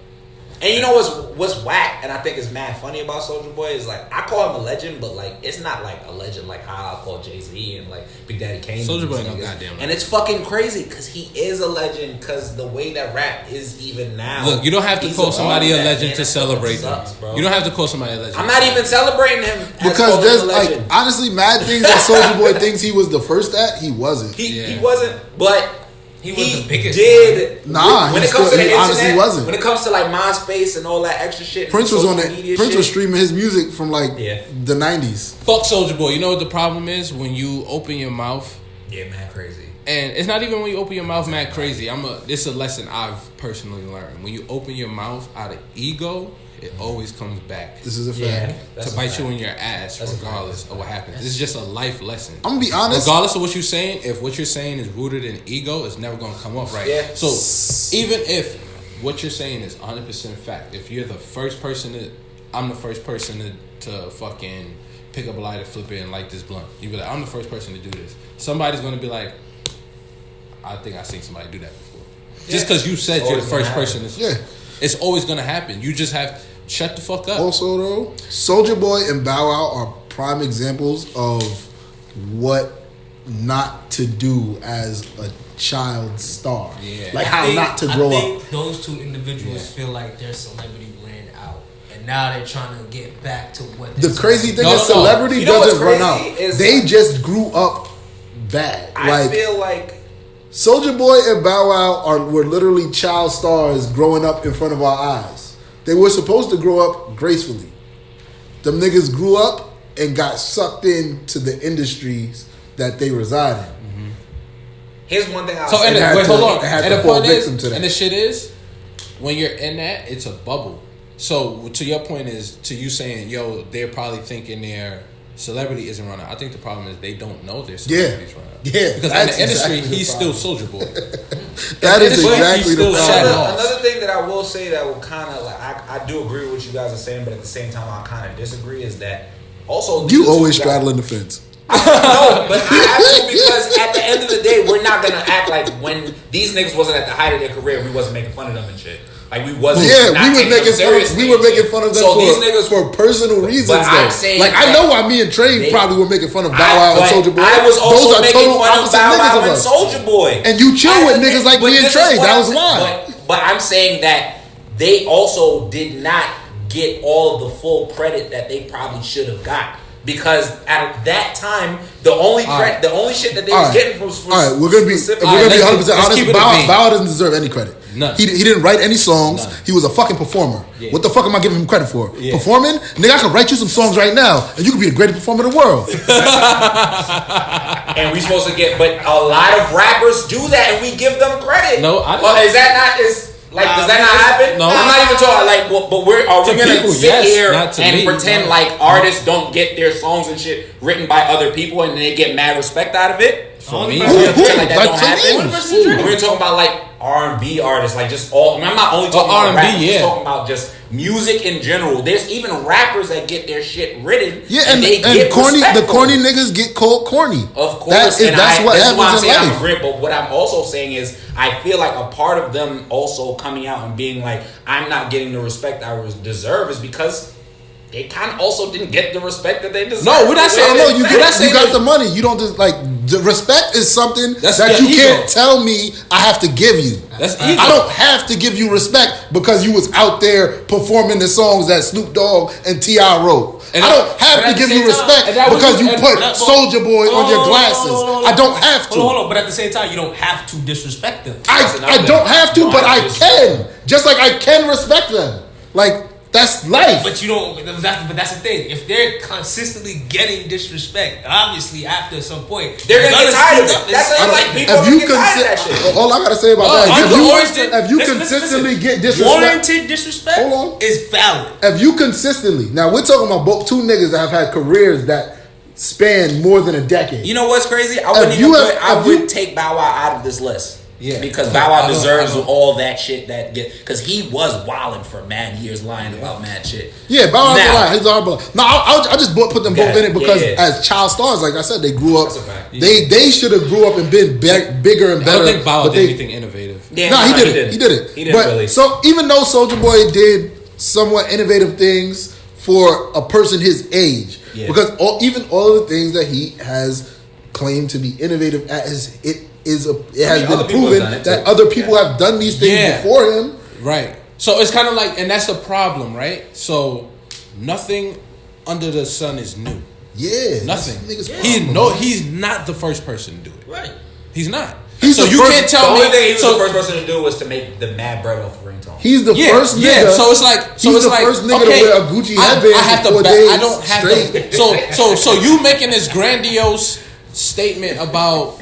And you know what's whack, and I think is mad funny about Soulja Boy is like I call him a legend, but like it's not like a legend like how I call Jay-Z and like Big Daddy Kane. Soulja Boy no goddamn. And it's fucking crazy because he is a legend because the way that rap is even now. Look, you don't have to call somebody a legend to celebrate them. You don't have to call somebody a legend. I'm not even celebrating him because there's like honestly mad things that Soulja Boy thinks he was the first at. He wasn't. He wasn't, but. He was the biggest. When it comes to the internet, honestly wasn't. When it comes to like MySpace and all that extra shit, Prince was on it. Prince was streaming his music from like the 90s. Fuck Soulja Boy. You know what the problem is when you open your mouth? Yeah, mad crazy. And it's not even when you open your mouth mad crazy. This is a lesson I've personally learned. When you open your mouth out of ego, it always comes back. This is a fact. To bite you in your ass, regardless of what happens. This is just a life lesson. I'm gonna be honest. Regardless of what you're saying, if what you're saying is rooted in ego, it's never gonna come up right. Yeah. So even if what you're saying is 100% fact. If you're the first person to, I'm the first person to fucking pick up a lighter, flip it, and light this blunt. You be like, I'm the first person to do this. Somebody's gonna be like, I think I seen somebody do that before. Yeah. Just because you said you're the first person, it's always gonna happen. You just have shut the fuck up. Also, though, Soulja Boy and Bow Wow are prime examples of what not to do as a child star. Yeah. Like how not to grow I think up. Those two individuals feel like their celebrity ran out, and now they're trying to get back to what. The crazy thing is, celebrity doesn't run out. They just grew up bad. I feel like Soulja Boy and Bow Wow were literally child stars growing up in front of our eyes. They were supposed to grow up gracefully. Them niggas grew up and got sucked into the industries that they reside in. Mm-hmm. Here's one thing I'll say. Wait, hold on. And the point is, and the shit is, when you're in that, it's a bubble. So to your point is, to you saying, yo, they're probably thinking their celebrity isn't running out. I think the problem is they don't know their celebrity's running out. Yeah. Because in the industry, he's still Soulja Boy. That is exactly the problem. Another thing that I will say that will kind of, like, I do agree with what you guys are saying, but at the same time, I kind of disagree is that also... You always straddling the fence. No, but I have to, because at the end of the day, we're not gonna act like when these niggas wasn't at the height of their career, we wasn't making fun of them and shit. Like we wasn't. Yeah, we were making fun of them these niggas for personal reasons. But I'm saying, like I know why me and Trey probably were making fun of Bow Wow and Soulja Boy. I was also making fun of Bow Wow and Soulja Boy. And you chill with niggas like me and Trey. That was why. But I'm saying that they also did not get all of the full credit that they probably should have got. Because at that time, the only shit that they was getting was all right. We're gonna be 100% honest. Bow Wow doesn't deserve any credit. None. He didn't write any songs. None. He was a fucking performer. Yeah. What the fuck am I giving him credit for? Yeah. Performing? Nigga, I can write you some songs right now, and you could be the greatest performer in the world. And we supposed to get, but a lot of rappers do that, and we give them credit. No, I don't. Well, is that not does that not happen? No, I'm not even talking like. But are we gonna sit here and pretend like artists don't get their songs and shit written by other people and they get mad respect out of it? For me, pretend like that don't happen. We're talking about like R&B artists, like just all. I'm not only talking about rap. I'm talking about just music in general. There's even rappers that get their shit written. Yeah, and the corny niggas get called corny. Of course, that's what happens in life. I'm agreeing, but what I'm also saying is, I feel like a part of them also coming out and being like, I'm not getting the respect I deserve is because they kind of also didn't get the respect that they deserve. No, we're not saying you got the money. You don't just like the respect is something that you can't tell me I have to give you. That's ego. I don't have to give you respect because you was out there performing the songs that Snoop Dogg and T.I. wrote. And I don't have to give you respect because you put Soulja Boy on your glasses. I don't have to. Hold on, but at the same time, you don't have to disrespect them. I don't have to, but I can. Just like I can respect them. Like, that's life. But you don't. But that's the thing. If they're consistently getting disrespect, obviously after some point they're gonna get tired of it. That's like people get tired of that shit. All I gotta say about that, if you consistently get disrespect, warranted disrespect is valid. If you consistently, now we're talking about both two niggas that have had careers that span more than a decade. You know what's crazy? I would take Bow Wow out of this list. Yeah, because Bow Wow deserves all that shit because he was wilding for mad years, lying about mad shit. Yeah, Bow Wow's a lie. He's all black. No, I just put them both in it because as child stars, like I said, they grew up. They should have grew up and been bigger and better. I don't think Bow Wow did anything innovative. Yeah, no, he did it. He did it. He didn't really. So even though Soulja Boy did somewhat innovative things for a person his age, because all of the things that he has claimed to be innovative at it has been proven that other people have done these things before him. Right. So it's kind of like, and that's the problem, right? So nothing under the sun is new. Yeah. Nothing. He's not the first person to do it. Right. He's not. So you can't tell me. The only thing he was the first person to do was to make the mad bread off the ringtone. He's the first nigga. Yeah. So it's like first nigga to wear a Gucci headband. I don't have to. So you making this grandiose statement about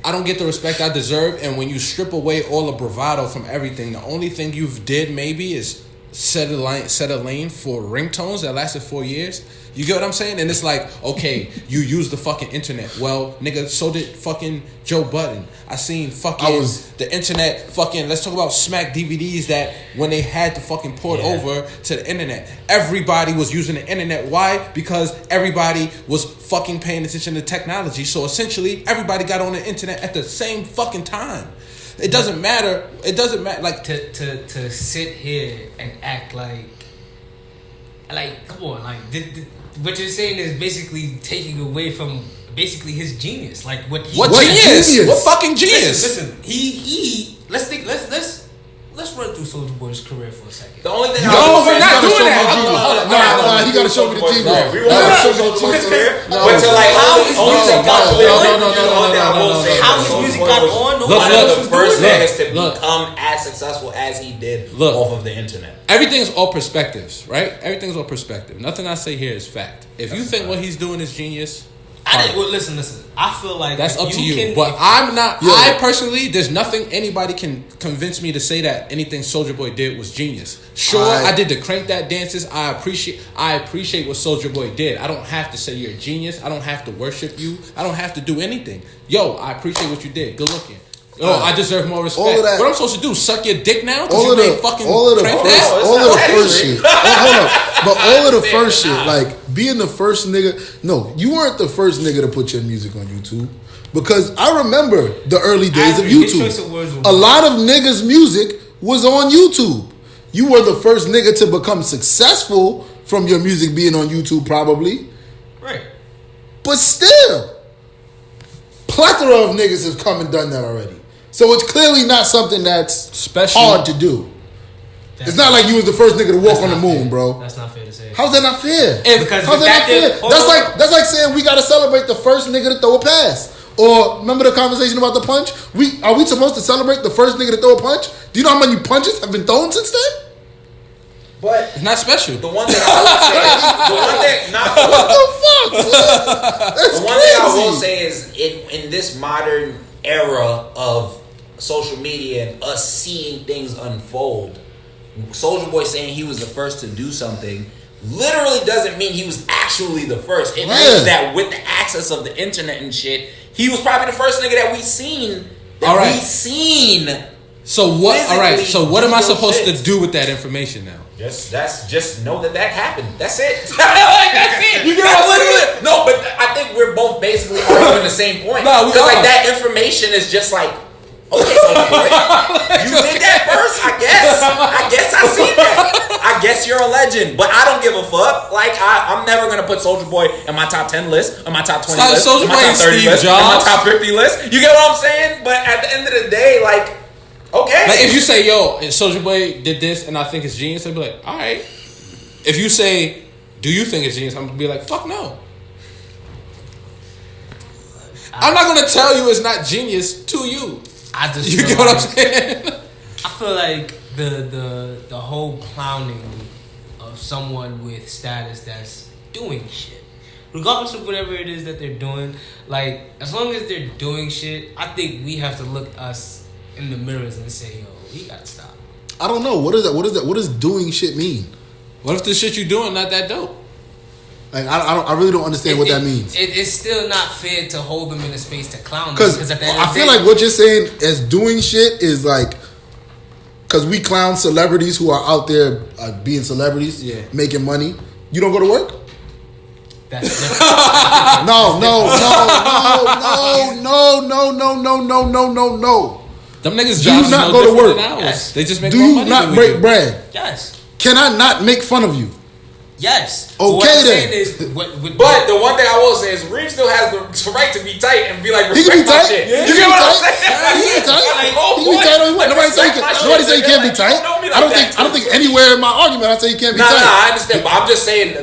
I don't get the respect I deserve, and when you strip away all the bravado from everything, the only thing you've did maybe is set a lane for ringtones that lasted 4 years. You get what I'm saying? And it's like, okay, you use the fucking internet. Well, nigga, so did fucking Joe Budden. I seen the internet fucking, let's talk about smack DVDs that when they had to fucking port over to the internet, everybody was using the internet. Why? Because everybody was fucking paying attention to technology. So essentially, everybody got on the internet at the same fucking time. It doesn't matter. It doesn't matter. Like to sit here and act like come on, like what you're saying is basically taking away from basically his genius. Like what genius? What fucking genius? Listen, let's run through Soulja Boy's career for a second. The only thing we're not doing that. No, he gotta show me the genius. We want to show Soulja Boy's career, but to like how his music got on. One of the first niggas to become as successful as he did off of the internet. Everything's all perspectives, right? Everything's all perspective. Nothing I say here is fact. If you think what he's doing is genius, listen. I feel like that's up to you. But I'm not. Yeah. I personally, there's nothing anybody can convince me to say that anything Soulja Boy did was genius. Sure, I did the Crank That dances. I appreciate what Soulja Boy did. I don't have to say you're a genius. I don't have to worship you. I don't have to do anything. Yo, I appreciate what you did. Good looking. I deserve more respect. What I'm supposed to do? Suck your dick now? All of the first shit. Hold up. But all of the first shit, like being the first nigga. No, you weren't the first nigga to put your music on YouTube. Because I remember the early days of YouTube. A lot of niggas' music was on YouTube. You were the first nigga to become successful from your music being on YouTube, probably. Right. But still, plethora of niggas have come and done that already. So it's clearly not something that's special, hard to do. It's not like you was the first nigga to walk on the moon, bro. That's not fair to say. How's that not fair? How's that not fair? That's like saying we gotta celebrate the first nigga to throw a pass. Or remember the conversation about the punch? Are we supposed to celebrate the first nigga to throw a punch? Do you know how many punches have been thrown since then? But it's not special. The one thing I will say is in this modern era of social media and us seeing things unfold, Soulja Boy saying he was the first to do something literally doesn't mean he was actually the first. It means that with the access of the internet and shit, he was probably the first nigga that we seen. So what? All right. So what am I supposed to do with that information now? Just know that happened. That's it. That's it. You get what I'm No, but I think we're both basically arguing the same point. No, because like that information is just like, okay, Soulja Boy, you did that first. I guess I seen that. I guess you're a legend, but I don't give a fuck. Like I'm never gonna put Soulja Boy in my top 10 list, in my top 20 list, in my top 30 list, in my top 50 list. You get what I'm saying? But at the end of the day, like. Okay. Like if you say, yo, Soulja Boy did this and I think it's genius, I'd be like, all right. If you say, do you think it's genius? I'm gonna be like, fuck no. I'm not gonna tell you it's not genius to you. You get what I'm saying? I feel like the whole clowning of someone with status that's doing shit, regardless of whatever it is that they're doing, like as long as they're doing shit, I think we have to look us in the mirrors and say, yo, we gotta stop. I don't know. What is that? What does doing shit mean? What if the shit you doing not that dope? Like I really don't understand what that means. It's still not fair to hold them in a space to clown them. Because at the end of the day, I feel like what you're saying as doing shit is like, because we clown celebrities who are out there being celebrities, making money. You don't go to work? That's different. No. Them niggas do you not go to work? Yes. They just make do more you money not break bread? Yes. Can I not make fun of you? Yes. Okay then. But the one thing I will say is Reem still has the right to be tight and be like, respect my shit. Yeah, you get what I'm saying? He can be tight. He can be tight. Nobody say he can't be tight. I don't think anywhere in my argument I say he can't be tight. Nah, I understand. But I'm just saying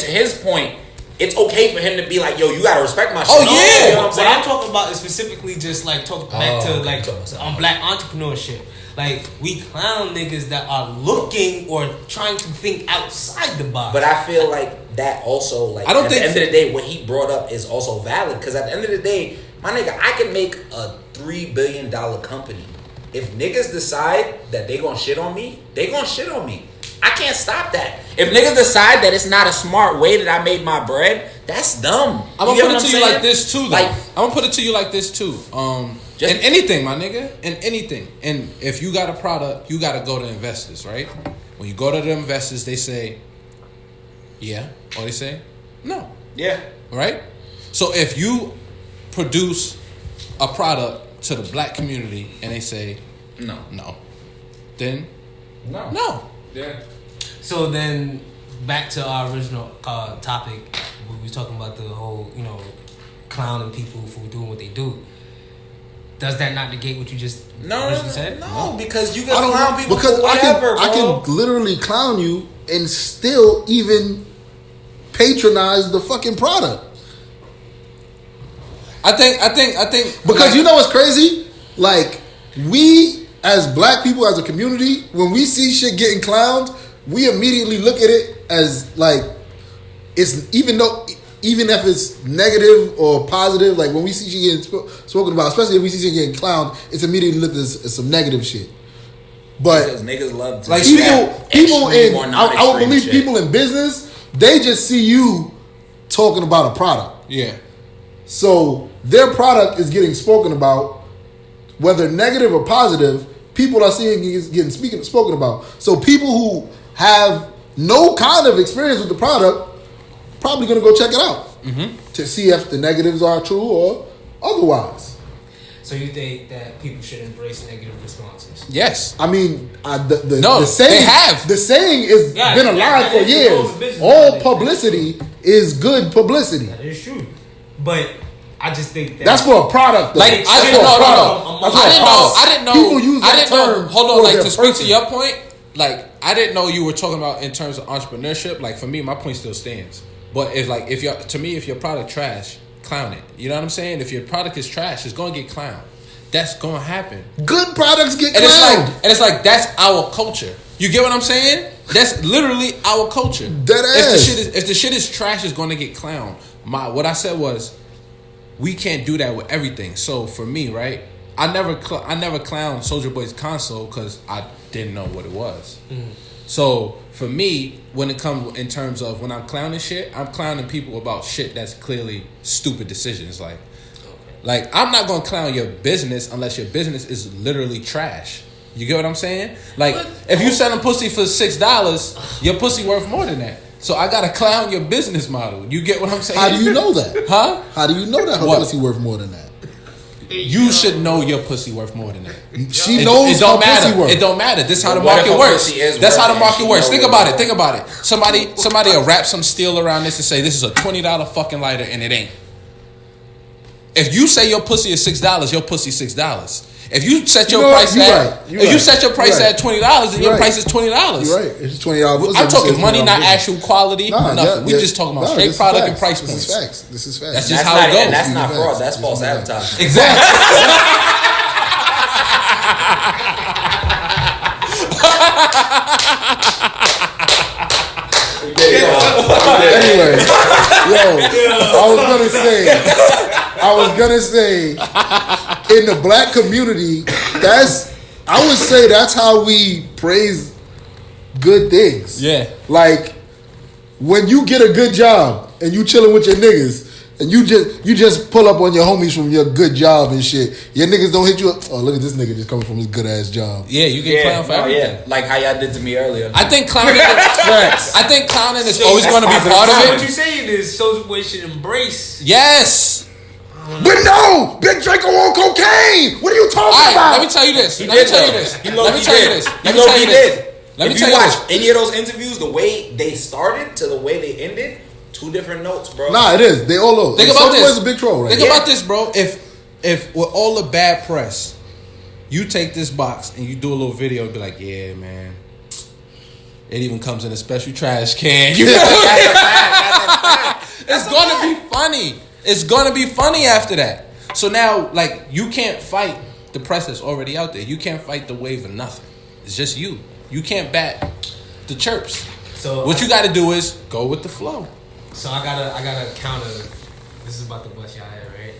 to his point, it's okay for him to be like, yo, you gotta respect my shit. Oh yeah. You know what I'm talking about is specifically just like talking back to like on black entrepreneurship. Like we clown niggas that are looking or trying to think outside the box. But I feel like that also, like, at the end of the day, what he brought up is also valid. Because at the end of the day, my nigga, I can make a $3 billion company. If niggas decide that they gonna shit on me, they gonna shit on me. I can't stop that. If niggas decide that it's not a smart way that I made my bread, that's dumb. I'm gonna put it to you like this too, though. I'm gonna put it to you like this too. In anything, my nigga, in anything. And if you got a product, you gotta go to investors, right? When you go to the investors, they say, yeah, or they say, no. Yeah. Right? So if you produce a product to the black community and they say, no, then no. Yeah. So then, back to our original topic, we were talking about the whole, clowning people for doing what they do. Does that not negate what you just said? No, because you can clown people because for whatever, I can literally clown you and still even patronize the fucking product. I think because you know what's crazy? Like, we as black people, as a community, when we see shit getting clowned, we immediately look at it as like, it's even if it's negative or positive, like when we see shit getting spoken about, especially if we see shit getting clowned, it's immediately looked as some negative shit. But because niggas love to like people I would believe people in business, they just see you talking about a product. Yeah. So their product is getting spoken about, whether negative or positive. People are seeing it getting spoken about. So people who have no kind of experience with the product probably going to go check it out to see if the negatives are true or otherwise. So you think that people should embrace negative responses? Yes. I mean, the saying, they have. The saying has been alive for years. All publicity is good publicity. That is true. But I just think that's for a product. Though. Like I didn't know. People use that term. Hold on, like to speak to your point. Like I didn't know you were talking about in terms of entrepreneurship. Like for me, my point still stands. But if your product trash, clown it. You know what I'm saying? If your product is trash, it's gonna get clowned. That's gonna happen. Good products get clowned. And it's like that's our culture. You get what I'm saying? That's literally our culture. If the shit is trash, it's gonna get clowned. What I said was, we can't do that with everything. So for me, right, I never clowned Soulja Boy's console because I didn't know what it was. So for me, when it comes in terms of when I'm clowning shit, I'm clowning people about shit that's clearly stupid decisions. Like I'm not gonna clown your business unless your business is literally trash. You get what I'm saying? Like if you selling pussy for $6, your pussy worth more than that. So I gotta clown your business model. You get what I'm saying? How do you know that? Huh? How do you know that her pussy worth more than that? You should know your pussy worth more than that. She knows it don't her matter. pussy worth. It don't matter. This is how the market works. That's how the market works. Think about it. Somebody will wrap some steel around this and say this is a $20 fucking lighter, and it ain't. If you say your pussy is $6, your pussy $6. If you set your price at $20, then your price is $20. You're right. It's $20. I'm talking money, not actual quality. Nothing. We just talking about straight product and price points. This is facts. That's just how it goes. And that's not fraud. That's false advertising. Exactly. Anyway, I was gonna say, in the black community, I would say that's how we praise good things. Yeah. Like when you get a good job and you chilling with your niggas and you just pull up on your homies from your good job and shit. Your niggas don't hit you up. Oh, look at this nigga just coming from his good ass job. Yeah, you get clowned for everything. Yeah. Like how y'all did to me earlier. I think clowning is always going to be part of it. What you saying is Soulja Boy should embrace. Yes. But no, Big Draco on cocaine. What are you talking about? Let me tell you this. If you watch any of those interviews, the way they started to the way they ended, two different notes, bro. Nah, it is. They all know. Think about this. Boy's a big troll, right? Think about this, bro. If with all the bad press, you take this box and you do a little video and be like, yeah, man. It even comes in a special trash can. You know? It's gonna be funny. It's gonna be funny after that. So now, like, you can't fight the press that's already out there. You can't fight the wave of nothing. It's just you. You can't bat the chirps. So what you got to do is go with the flow. So I gotta counter. This is about to bust your head, right?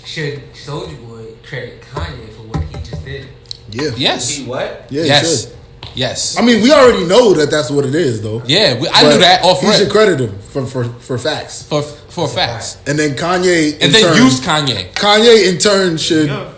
Should Soulja Boy credit Kanye for what he just did? Yeah. Yes. He what? Yeah. Yes. Yes. I mean, we already know that that's what it is, though. Yeah, I knew that off rip. He should credit him for facts. For facts. And then Kanye and then used Kanye. Kanye in turn should. Yeah.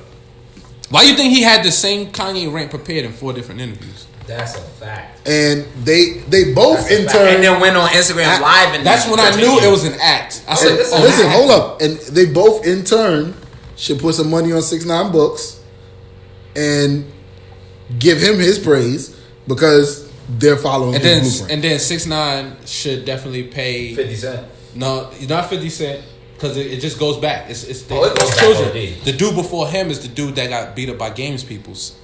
Why you think he had the same Kanye rant prepared in 4 different interviews? That's a fact. And they both in turn. And then went on Instagram Live. And that's when I knew it was an act. I said, listen, hold up. And they both in turn should put some money on 6ix9ine books and give him his praise because they're following his blueprint. And then 6ix9ine should definitely pay 50 Cent. No, not 50 Cent. Because it just goes back. It's it goes back children. already. The dude before him is the dude that got beat up by Games Peoples.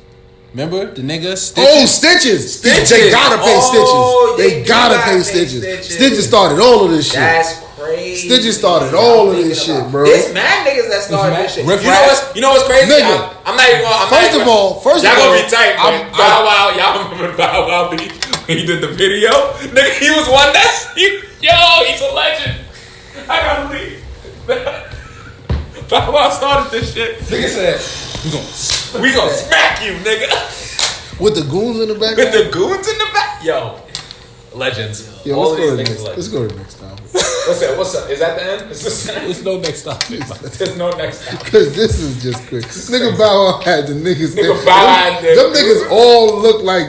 Remember the nigga Stitches? Oh, Stitches! They gotta pay Stitches. They gotta pay Stitches. Stitches started all of this shit. That's crazy. Stitches started all of this shit, bro. It's mad niggas that started this shit. You know what's crazy? Nigga. I'm not even going. First of all, y'all gonna be tight. Bow Wow, y'all remember Bow Wow when he did the video? Nigga, he was one he's a legend. I gotta leave. Bow Wow started this shit. Nigga said, we gonna smack you, nigga. With the goons in the back? With the goons in the back? Yo. Legends. Yo, all these niggas legends. Let's go to the next time. What's up? Is that the end? There's no next topic. There's no next topic. Because this is just quick. Nigga Bow Wow had the niggas. Nigga Bow Wow. Them niggas all look like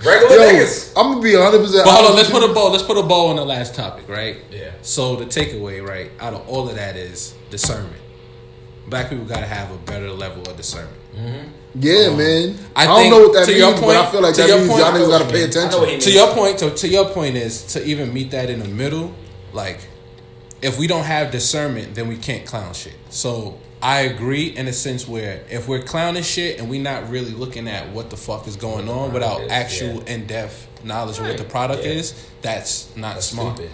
regular niggas. I'm gonna be 100%. But hold on, let's put a bow on the last topic, right? Yeah. So the takeaway, right, out of all of that is discernment. Black people gotta have a better level of discernment. Mm-hmm. Yeah, man. I think don't know what that to means, your point, but I feel like that means y'all niggas gotta pay attention. To your point is to even meet that in the middle. Like, if we don't have discernment, then we can't clown shit. So I agree in a sense where if we're clowning shit and we're not really looking at what the fuck is going on without actual in-depth knowledge of what the product is, that's not smart. Stupid.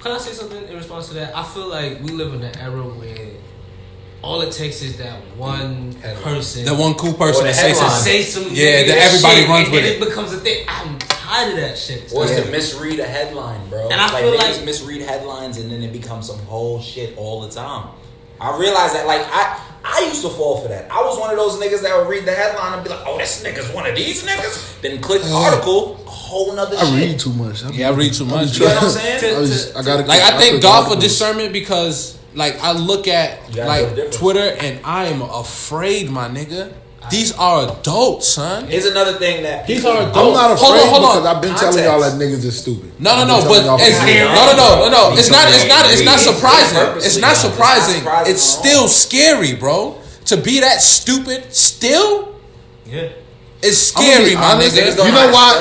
Can I say something in response to that? I feel like we live in an era where all it takes is that one person, that one cool person that say some that everybody shit, runs with it becomes a thing. I'm tired of that shit. Or to misread a headline, bro. And I feel like misread headlines and then it becomes some whole shit all the time. I realize that, like, I used to fall for that. I was one of those niggas that would read the headline and be like, oh, this nigga's one of these niggas. Then click the article, a whole nother shit. I read too much. I read too much. You know what I'm saying? I thank God for discernment because, like, I look at, like, Twitter and I am afraid, my nigga. These are adults, son. Here's another thing that these are adults. I'm not afraid hold on. because I've been telling y'all that niggas is stupid. No. It's not surprising. It's not surprising. It's still scary, bro. To be that stupid still? Yeah. It's scary, my nigga.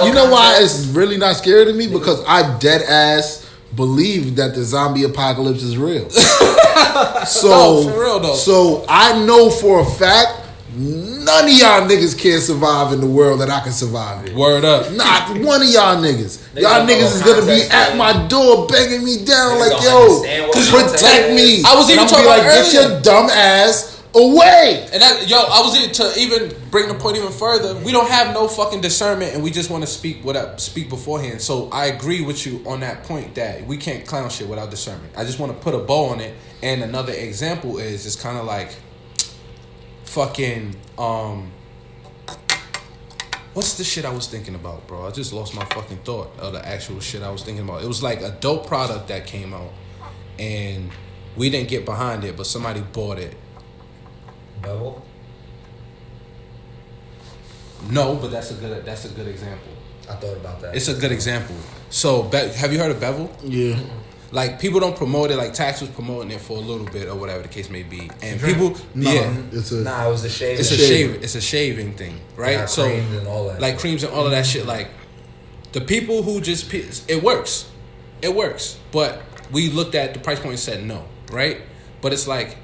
You know why it's really not scary to me? Because I dead ass believe that the zombie apocalypse is real. So, no, for real though. So I know for a fact none of y'all niggas can't survive in the world that I can survive in. Word up. Not one of y'all niggas. Y'all niggas is gonna be at my door begging me down like, yo, protect me. I was even talking about get your dumb ass away. And I was to even bring the point even further. We don't have no fucking discernment, and we just want to speak beforehand. So I agree with you on that point that we can't clown shit without discernment. I just want to put a bow on it. And another example is it's kind of like fucking what's the shit I was thinking about, bro? I just lost my fucking thought of the actual shit I was thinking about. It was like a dope product that came out, and we didn't get behind it, but somebody bought it. Bevel? No, but that's a good example. I thought about that. It's a good example. So, have you heard of Bevel? Yeah. Like, people don't promote it. Like, Tax was promoting it for a little bit or whatever the case may be. And it was a shaving. It's a shaving thing, right? Yeah, so, creams and all that. Like, creams and all of that shit. Like, the people who just... It works. It works. But we looked at the price point and said no, right? But it's like...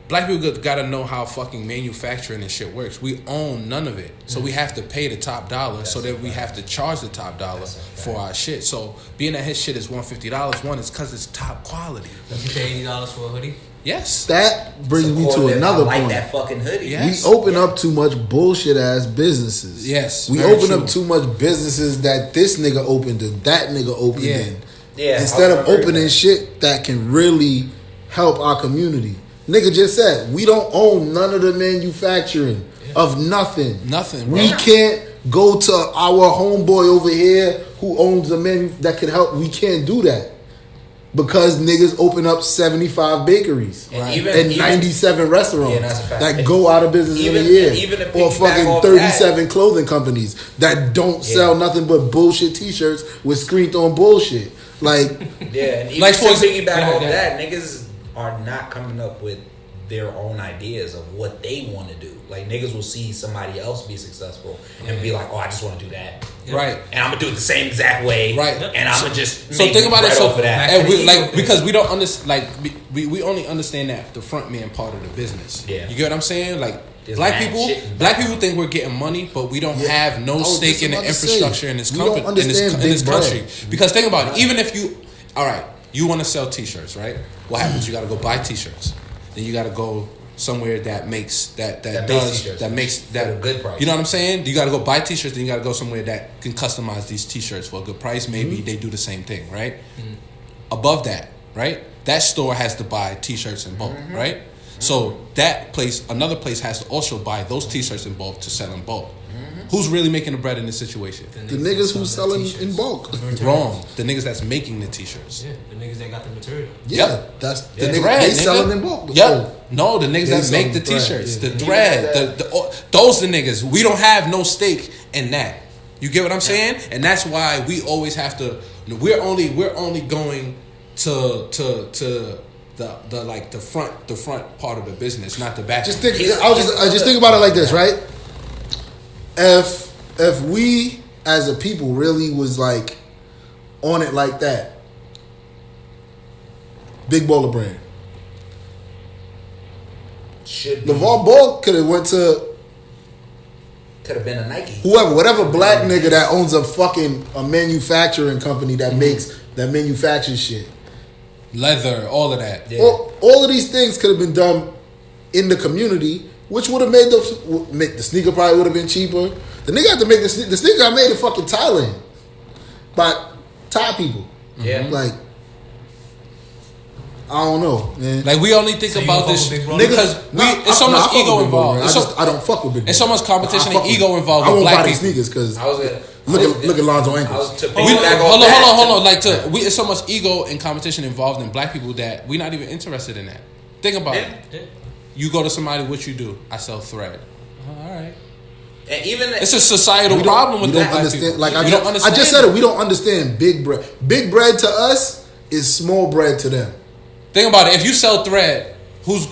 Black people gotta know how fucking manufacturing and shit works. We own none of it. So we have to pay the top dollar so that we have to charge the top dollar for our shit. So being that his shit is $150, one is because it's top quality. Did you pay $80 for a hoodie? Yes. That brings me to another point. I like that fucking hoodie. Yes. We open up too much bullshit ass businesses. Yes. We open up too much businesses that this nigga opened and that nigga opened in. Yeah. Instead of opening shit that can really help our community. Nigga just said, we don't own none of the manufacturing of nothing. Nothing. We can't go to our homeboy over here who owns a menu that could help. We can't do that. Because niggas open up 75 bakeries and 97 restaurants that go out of business in a year. Or fucking 37 clothing companies that don't sell nothing but bullshit t-shirts with screened on bullshit. Like, and even like, for piggyback off that, niggas are not coming up with their own ideas of what they want to do. Like, niggas will see somebody else be successful and be like, oh, I just want to do that. Right. And I'm going to do it the same exact way. Right. And I'm going to just so think about it. So for that. And we, like, because we don't understand, like, we only understand that the front man part of the business. Yeah. You get what I'm saying? Like, black people think we're getting money, but we don't have no stake in the infrastructure in this country. Because think about it. Even if you want to sell t-shirts, right? What happens? You got to go buy t-shirts. Then you got to go somewhere that makes that makes that a good price. You know what I'm saying? You got to go buy t-shirts. Then you got to go somewhere that can customize these t-shirts for a good price. Maybe they do the same thing, right? Above that, right? That store has to buy t-shirts in bulk, right? So that place, another place, has to also buy those t-shirts in bulk to sell in bulk. Who's really making the bread in this situation? The niggas who's selling in bulk. Wrong. The niggas that's making the t-shirts. Yeah, the niggas that got the material. Yeah, that's the niggas they selling in bulk. Yep. No, the niggas that make the t-shirts, the thread, those the niggas. We don't have no stake in that. You get what I'm saying? And that's why we always have to. We're only going to the front part of the business, not the back. Just think. I just think about it like this, right? If we as a people really was like on it like that, Big Baller Brand, LeVar Ball could have went to. Could have been a Nike. Whatever black nigga that owns a manufacturing company that manufactures shit. Leather, all of that. Yeah. All of these things could have been done in the community, which would have made the sneaker probably would have been cheaper. The nigga had to make the sneaker got made in fucking Thailand by Thai people. Yeah. Like, I don't know, man. Like, we only think about this because it's so much ego involved. I don't fuck with Big Brother. It's so much competition and ego involved with black people. I won't buy these sneakers because look at Lonzo ankles. Hold on. It's so much ego and competition involved in black people that we're not even interested in that. Think about it. Yeah. You go to somebody, what you do? I sell thread. All right. And even it's a societal problem with that. Like I just said it. We don't understand big bread. Big bread to us is small bread to them. Think about it. If you sell thread, who's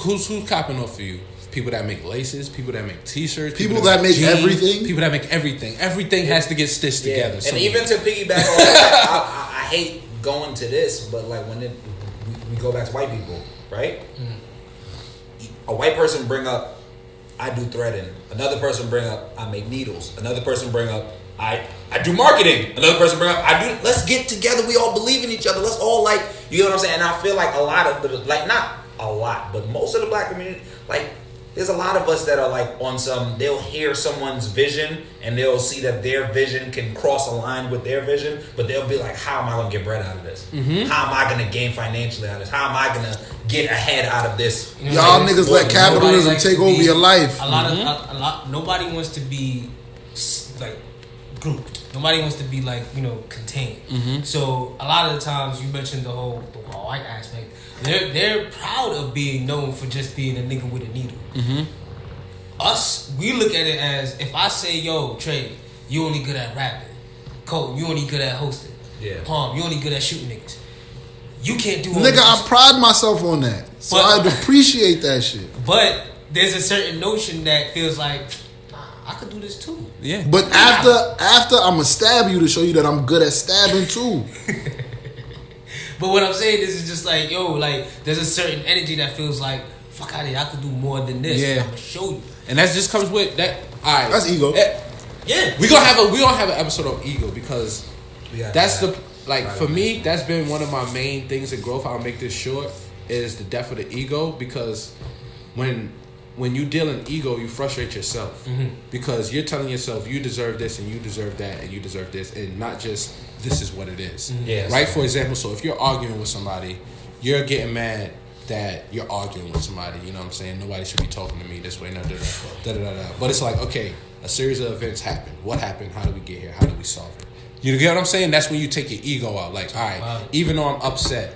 copping off for you? People that make laces, people that make t-shirts, people that make jeans, everything. People that make everything. Everything has to get stitched together. And even to piggyback on that, I hate going to this, but like when we go back to white people, right? A white person bring up, I do threading. Another person bring up, I make needles. Another person bring up, I do marketing. Another person bring up, let's get together. We all believe in each other. Let's all like, you know what I'm saying? And I feel like a lot of the, like not a lot, but most of the black community, like there's a lot of us that are like on some, they'll hear someone's vision and they'll see that their vision can cross a line with their vision, but they'll be like, how am I going to get bread out of this? How am I going to gain financially out of this? How am I going to get ahead out of this? You know, y'all niggas let capitalism take over your life. A lot. Nobody wants to be like grouped. Nobody wants to be like, you know, contained. So a lot of the times you mentioned the whole white aspect. They're proud of being known for just being a nigga with a needle. Us, we look at it as, if I say, yo, Trey, you only good at rapping. Colton, you only good at hosting. Palm, you only good at shooting niggas. You can't do all nigga, I pride myself on that. So I'd appreciate that shit. But there's a certain notion that feels like, I could do this too. Yeah. But after I'm gonna stab you to show you that I'm good at stabbing too. But what I'm saying is just like, yo, like there's a certain energy that feels like, fuck out of here, I could do more than this. Yeah. I'm gonna show you. And that just comes with that. All right, that's ego. Yeah. We gonna have an episode on ego because that's the for me, that's been one of my main things in growth. I'll make this short. Is the death of the ego, because when you deal in ego, you frustrate yourself because you're telling yourself you deserve this and you deserve that and you deserve this, and not just this is what it is. Right? For example, so if you're arguing with somebody, you're getting mad that you're arguing with somebody. You know what I'm saying? Nobody should be talking to me this way. No, But it's like, okay, a series of events happen. What happened? How did we get here? How did we solve it? You get what I'm saying? That's when you take your ego out. Like, all right, even though I'm upset,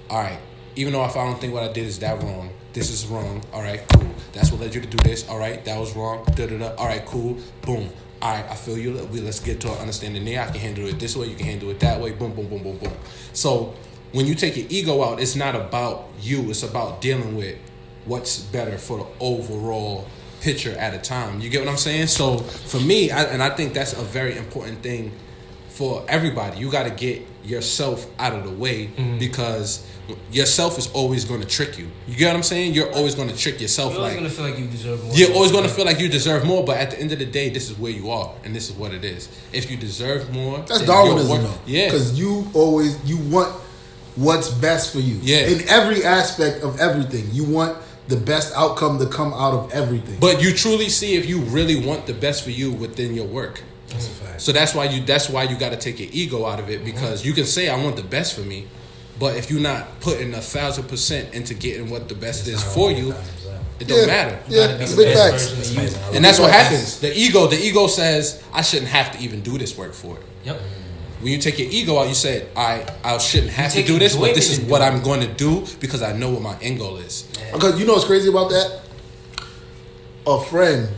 all right, even though if I don't think what I did is that wrong, this is wrong. All right, cool. That's what led you to do this. All right, that was wrong. All right, cool. Boom. All right, I feel you. Let's get to an understanding there. I can handle it this way. You can handle it that way. Boom, boom, boom, boom, boom. So when you take your ego out, it's not about you. It's about dealing with what's better for the overall picture at a time. You get what I'm saying? So for me, I think that's a very important thing for everybody. You got to get yourself out of the way because yourself is always going to trick you. You get what I'm saying? You're always going to trick yourself. You're always going to feel like you deserve more. You're always going to feel like you deserve more, but at the end of the day, this is where you are, and this is what it is. If you deserve more, that's Darwinism, though. Yeah, because you want what's best for you. Yeah, in every aspect of everything, you want the best outcome to come out of everything. But you truly see if you really want the best for you within your work. That's a fact. So that's why you got to take your ego out of it, because you can say I want the best for me, but if you're not putting 1,000% into getting what the best is for you, it don't matter. Yeah, it's big facts. And that's what happens. The ego says I shouldn't have to even do this work for it. Yep. When you take your ego out, you say, I shouldn't have to do this, but this is what I'm going to do because I know what my end goal is. Because you know what's crazy about that? A friend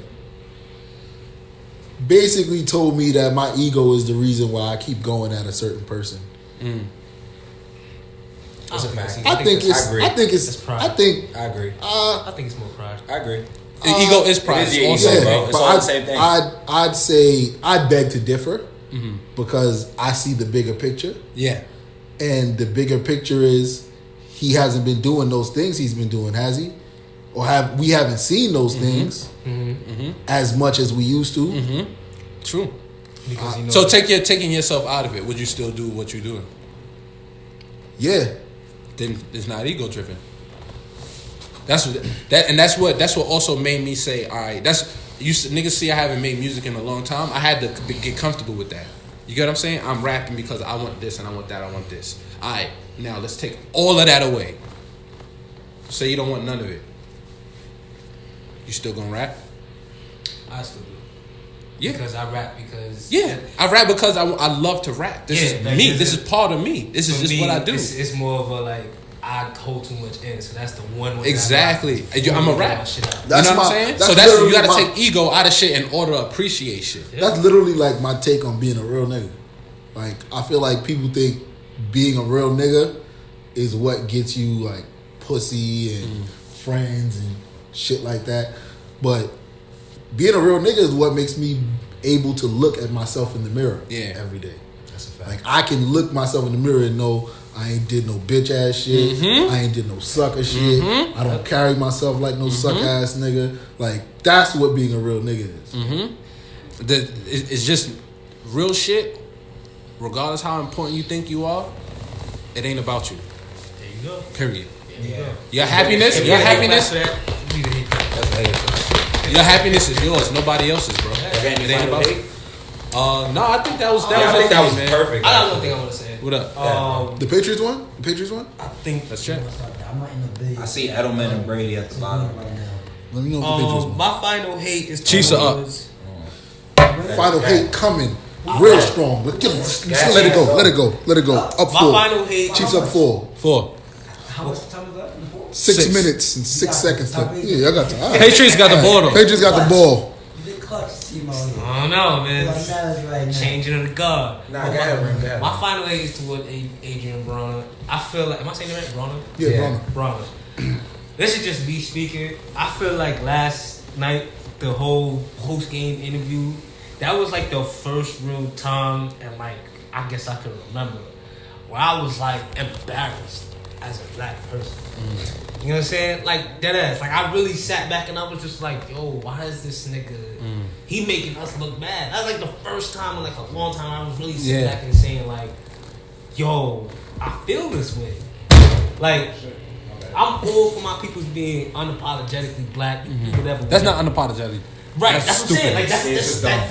basically told me that my ego is the reason why I keep going at a certain person. That's a fact. I think it's pride. I agree. I think it's more pride. I agree. The ego is pride. It is ego, bro. It's all the same thing. I'd say I'd beg to differ because I see the bigger picture. Yeah. And the bigger picture is he hasn't been doing those things he's been doing, has he? Or we haven't seen those things as much as we used to. True. Because so taking yourself out of it, would you still do what you're doing? Yeah. Then it's not ego driven. That's what also made me say, all right, niggas see I haven't made music in a long time. I had to get comfortable with that. You get what I'm saying? I'm rapping because I want this and I want that, I want this. All right, now let's take all of that away. Say you don't want none of it. You still gonna rap? I still do. Yeah. Because I rap because... Yeah. I rap because I love to rap. This is me. This is part of me. This is just what I do. It's more of a like, I hold too much in. So that's the one way. Exactly. I'm a rap. You know what I'm saying? So you got to take ego out of shit in order to appreciate shit. That's literally like my take on being a real nigga. Like, I feel like people think being a real nigga is what gets you like pussy and friends and shit like that. But being a real nigga is what makes me able to look at myself in the mirror every day. That's a fact. Like, I can look myself in the mirror and know I ain't did no bitch ass shit. I ain't did no sucker shit. I don't carry myself like no suck ass nigga. Like, that's what being a real nigga is. It's just real shit. Regardless how important you think you are, it ain't about you. There you go. Period. Yeah. Your happiness is yours. Nobody else's, bro. It ain't about you. No, I think that was perfect. I got one thing I want to say. What up? The Patriots one? The Patriots one? I think that's check. I see Edelman and Brady at the bottom. Let me know if the Patriots one. My final hate is Chiefs are up. Final hate coming. Real strong. Let it go. Up 4. My final hate. Chiefs up 4. How much time is that? 6 minutes and 6 seconds. Yeah, I got the Patriots got the ball though. Patriots got the ball. I don't know, man. Changing of the guard. Nah, go ahead. My final hate is toward Adrian Bronner. I feel like, am I saying it right? Bronner? Yeah, Bronner. This is just me speaking. I feel like last night, the whole post-game interview, that was like the first real time, and like, I guess I can remember, where I was like embarrassed as a black person. You know what I'm saying? Like, deadass. Like, I really sat back and I was just like, yo, why is this nigga, he making us look bad? That was like the first time in like a long time I was really sitting back and saying like, yo, I feel this way. Like, I'm all for my people being unapologetically black, whatever. That's not unapologetic. Right, that's what I'm saying. Like,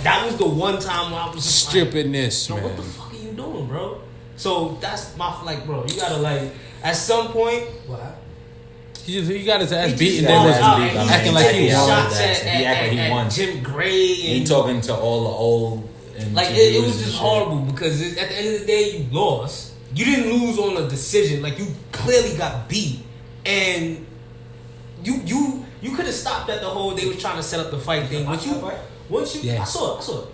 that was the one time where I was just stupidness, like, what the fuck are you doing, bro? So that's my, like, bro, you gotta like, at some point, He got his ass He beat and just then walked was out. acting like he won. shots He acted like he won. at Jim Gray. And He talking to all the old. Like it was just horrible because at the end of the day you lost. You didn't lose on a decision. Like you clearly got beat, and you could have stopped at the whole. They was trying to set up the fight thing. Once you, Yeah. I saw it.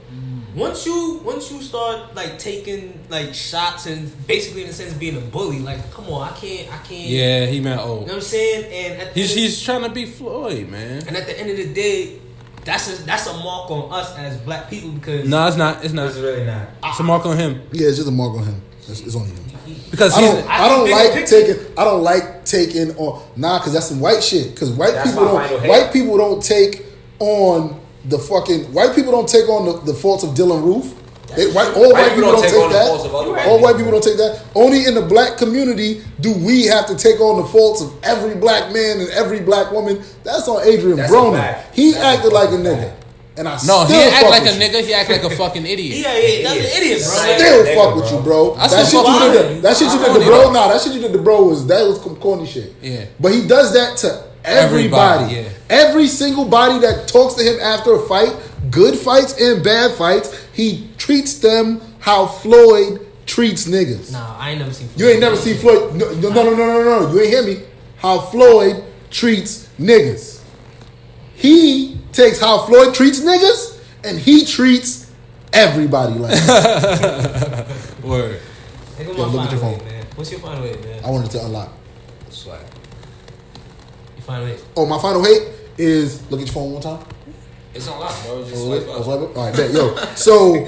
Once you start like taking like shots and basically in a sense being a bully, like come on, I can't. Yeah, he meant You know what I'm saying? And at the he's trying to be Floyd, man. and at the end of the day, that's a mark on us as black people because No, it's not. It's not. It's really not. It's a mark on him Yeah, it's just a mark on him. It's on him. because I don't I like taking on because that's some white shit. Because That's my final hate. white people don't take on the fucking white people don't take on the faults of Dylan Roof. All white people don't take on the that. faults of other white All white people. people don't take that. Only in the black community do we have to take on the faults of every black man and every black woman. That's on Adrian That's a Broner. fact. He That's acted a like a fucking nigga. fact. And I no, still he didn't act fuck like a with you. nigga. He act like a fucking idiot. that's an idiot, bro. Like, Still nigga, fuck with bro. you, bro. I That still shit you fuck did. with That shit you did to bro. Nah, that shit you did to bro was some corny shit. Yeah. But he does that to everybody. Everybody, yeah. Every single body that talks to him after a fight, good fights and bad fights, he treats them how Floyd treats niggas. Nah, I ain't never seen. You ain't never seen Floyd. No. You ain't hear me. How Floyd treats niggas. He takes how Floyd treats niggas and he treats everybody like that. Word. Look at look my at your final phone. weight, man. What's your final weight, man? I wanted to unlock. Swag. Your final weight. Oh, my final hate is look at your phone one time. It's on lock, bro. Just Oh, swipe I'll up. swipe it? All right, bet. Yo, so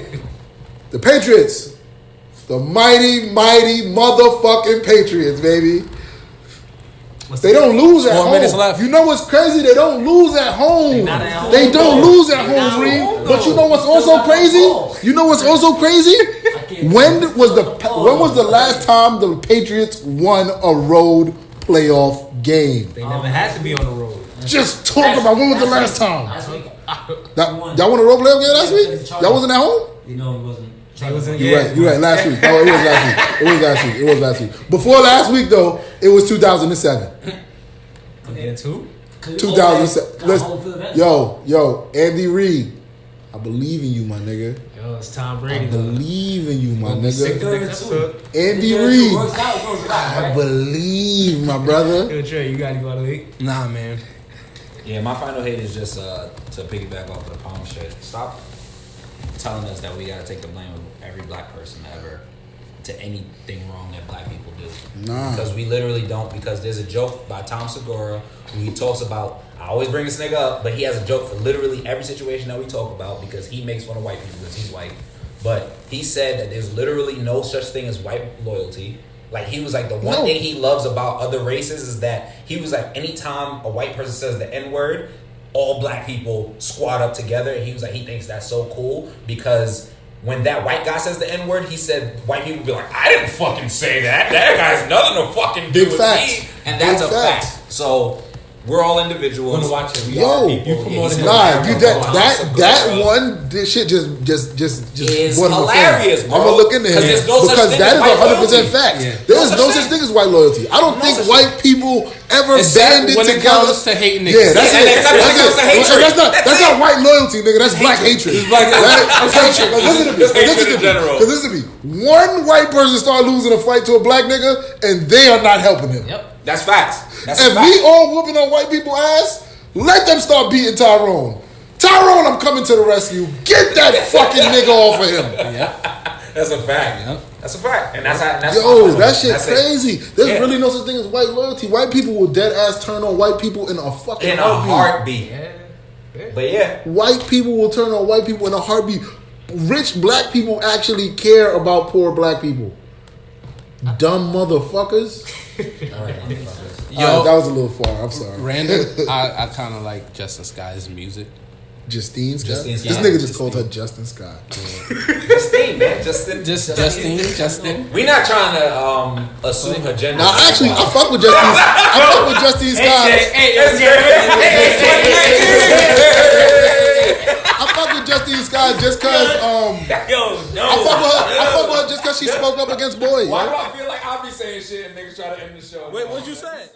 the Patriots, the mighty, mighty motherfucking Patriots, baby. They don't lose at 4 minutes home. left. You know what's crazy? They don't lose at home. not at home, They don't though. lose at They not home, at Reem. home, But you though. know what's Still also not at crazy? home. You know what's also crazy? When was the last time the Patriots won a road playoff game? They never had to be on the road. Just talk about when was the last time? Last week. Y'all won a road playoff game last week? Y'all wasn't at home? No, it wasn't. You're right. Last week. No, it was last week. Before last week, though, it was 2007. Again, too? 2007. Listen, yo, Andy Reid. I believe in you, my nigga. Yo, it's Tom I Brady. though. believe in you, my Sick nigga. the next episode. Andy Reid. I believe, my brother. Yo, Trey, you got any final weight? Nah, man. Yeah, my final hate is just to piggyback off the palm shit. Stop telling us that we gotta take the blame of every black person ever to anything wrong that black people do. Nah. Because we literally don't. Because there's a joke by Tom Segura who he talks about. I always bring this nigga up, but he has a joke for literally every situation that we talk about because he makes fun of white people because he's white. But he said that there's literally no such thing as white loyalty. Like, he was like, the one thing he loves about other races is that he was like, anytime a white person says the N-word, all black people squad up together. And he was like, he thinks that's so cool because when that white guy says the N-word, he said white people be like, I didn't fucking say that. That guy's nothing to fucking do Big with facts. me. And that's Big a facts. fact. So we're all individuals. I'm gonna watch him. We are Yo, people. nah, you that one, this shit just is brought him a hilarious, fan. bro. I'm gonna look into him There's no such because thing that as is white 100% loyalty. facts. Yeah. There is No no such such thing. thing as white loyalty. I don't No think such white people ever Except banded when it together. comes to hating niggas. Yeah, that's Yeah, it. except when it comes to hatred. That's not white loyalty, nigga. That's black hatred. It's black- That's hatred. Listen to me. It's hatred Listen to in me. general. Because listen to me. One white person start losing a fight to a black nigga, and they are not helping him. Yep. That's facts. That's If a fact. we all whooping on white people's ass, let them start beating Tyrone. Tyrone, I'm coming to the rescue. Get that fucking nigga off of him. That's a fact. Yep. That's a fact. And that's Yo, my that shit That's it. crazy. There's Yeah. really no such thing as white loyalty. White people will dead ass turn on white people in a fucking In a heartbeat. heartbeat. Yeah. But yeah. White people will turn on white people in a heartbeat. Rich black people actually care about poor black people. Dumb motherfuckers. Yo, Alright, that was a little far. I'm sorry. random. I kind of like Justin Sky's music. Justine Scott. Justine This Scott. nigga just called her Justin Scott. Justine, man. Justin. We not trying to assume her gender. Now, actually, I fuck with Justine. I fuck with Justine Scott. I fuck with Justine Scott just cause I fuck with her just cause she spoke up against boys. Why do I feel like I be saying shit and niggas try to end the show? Wait, what'd you say?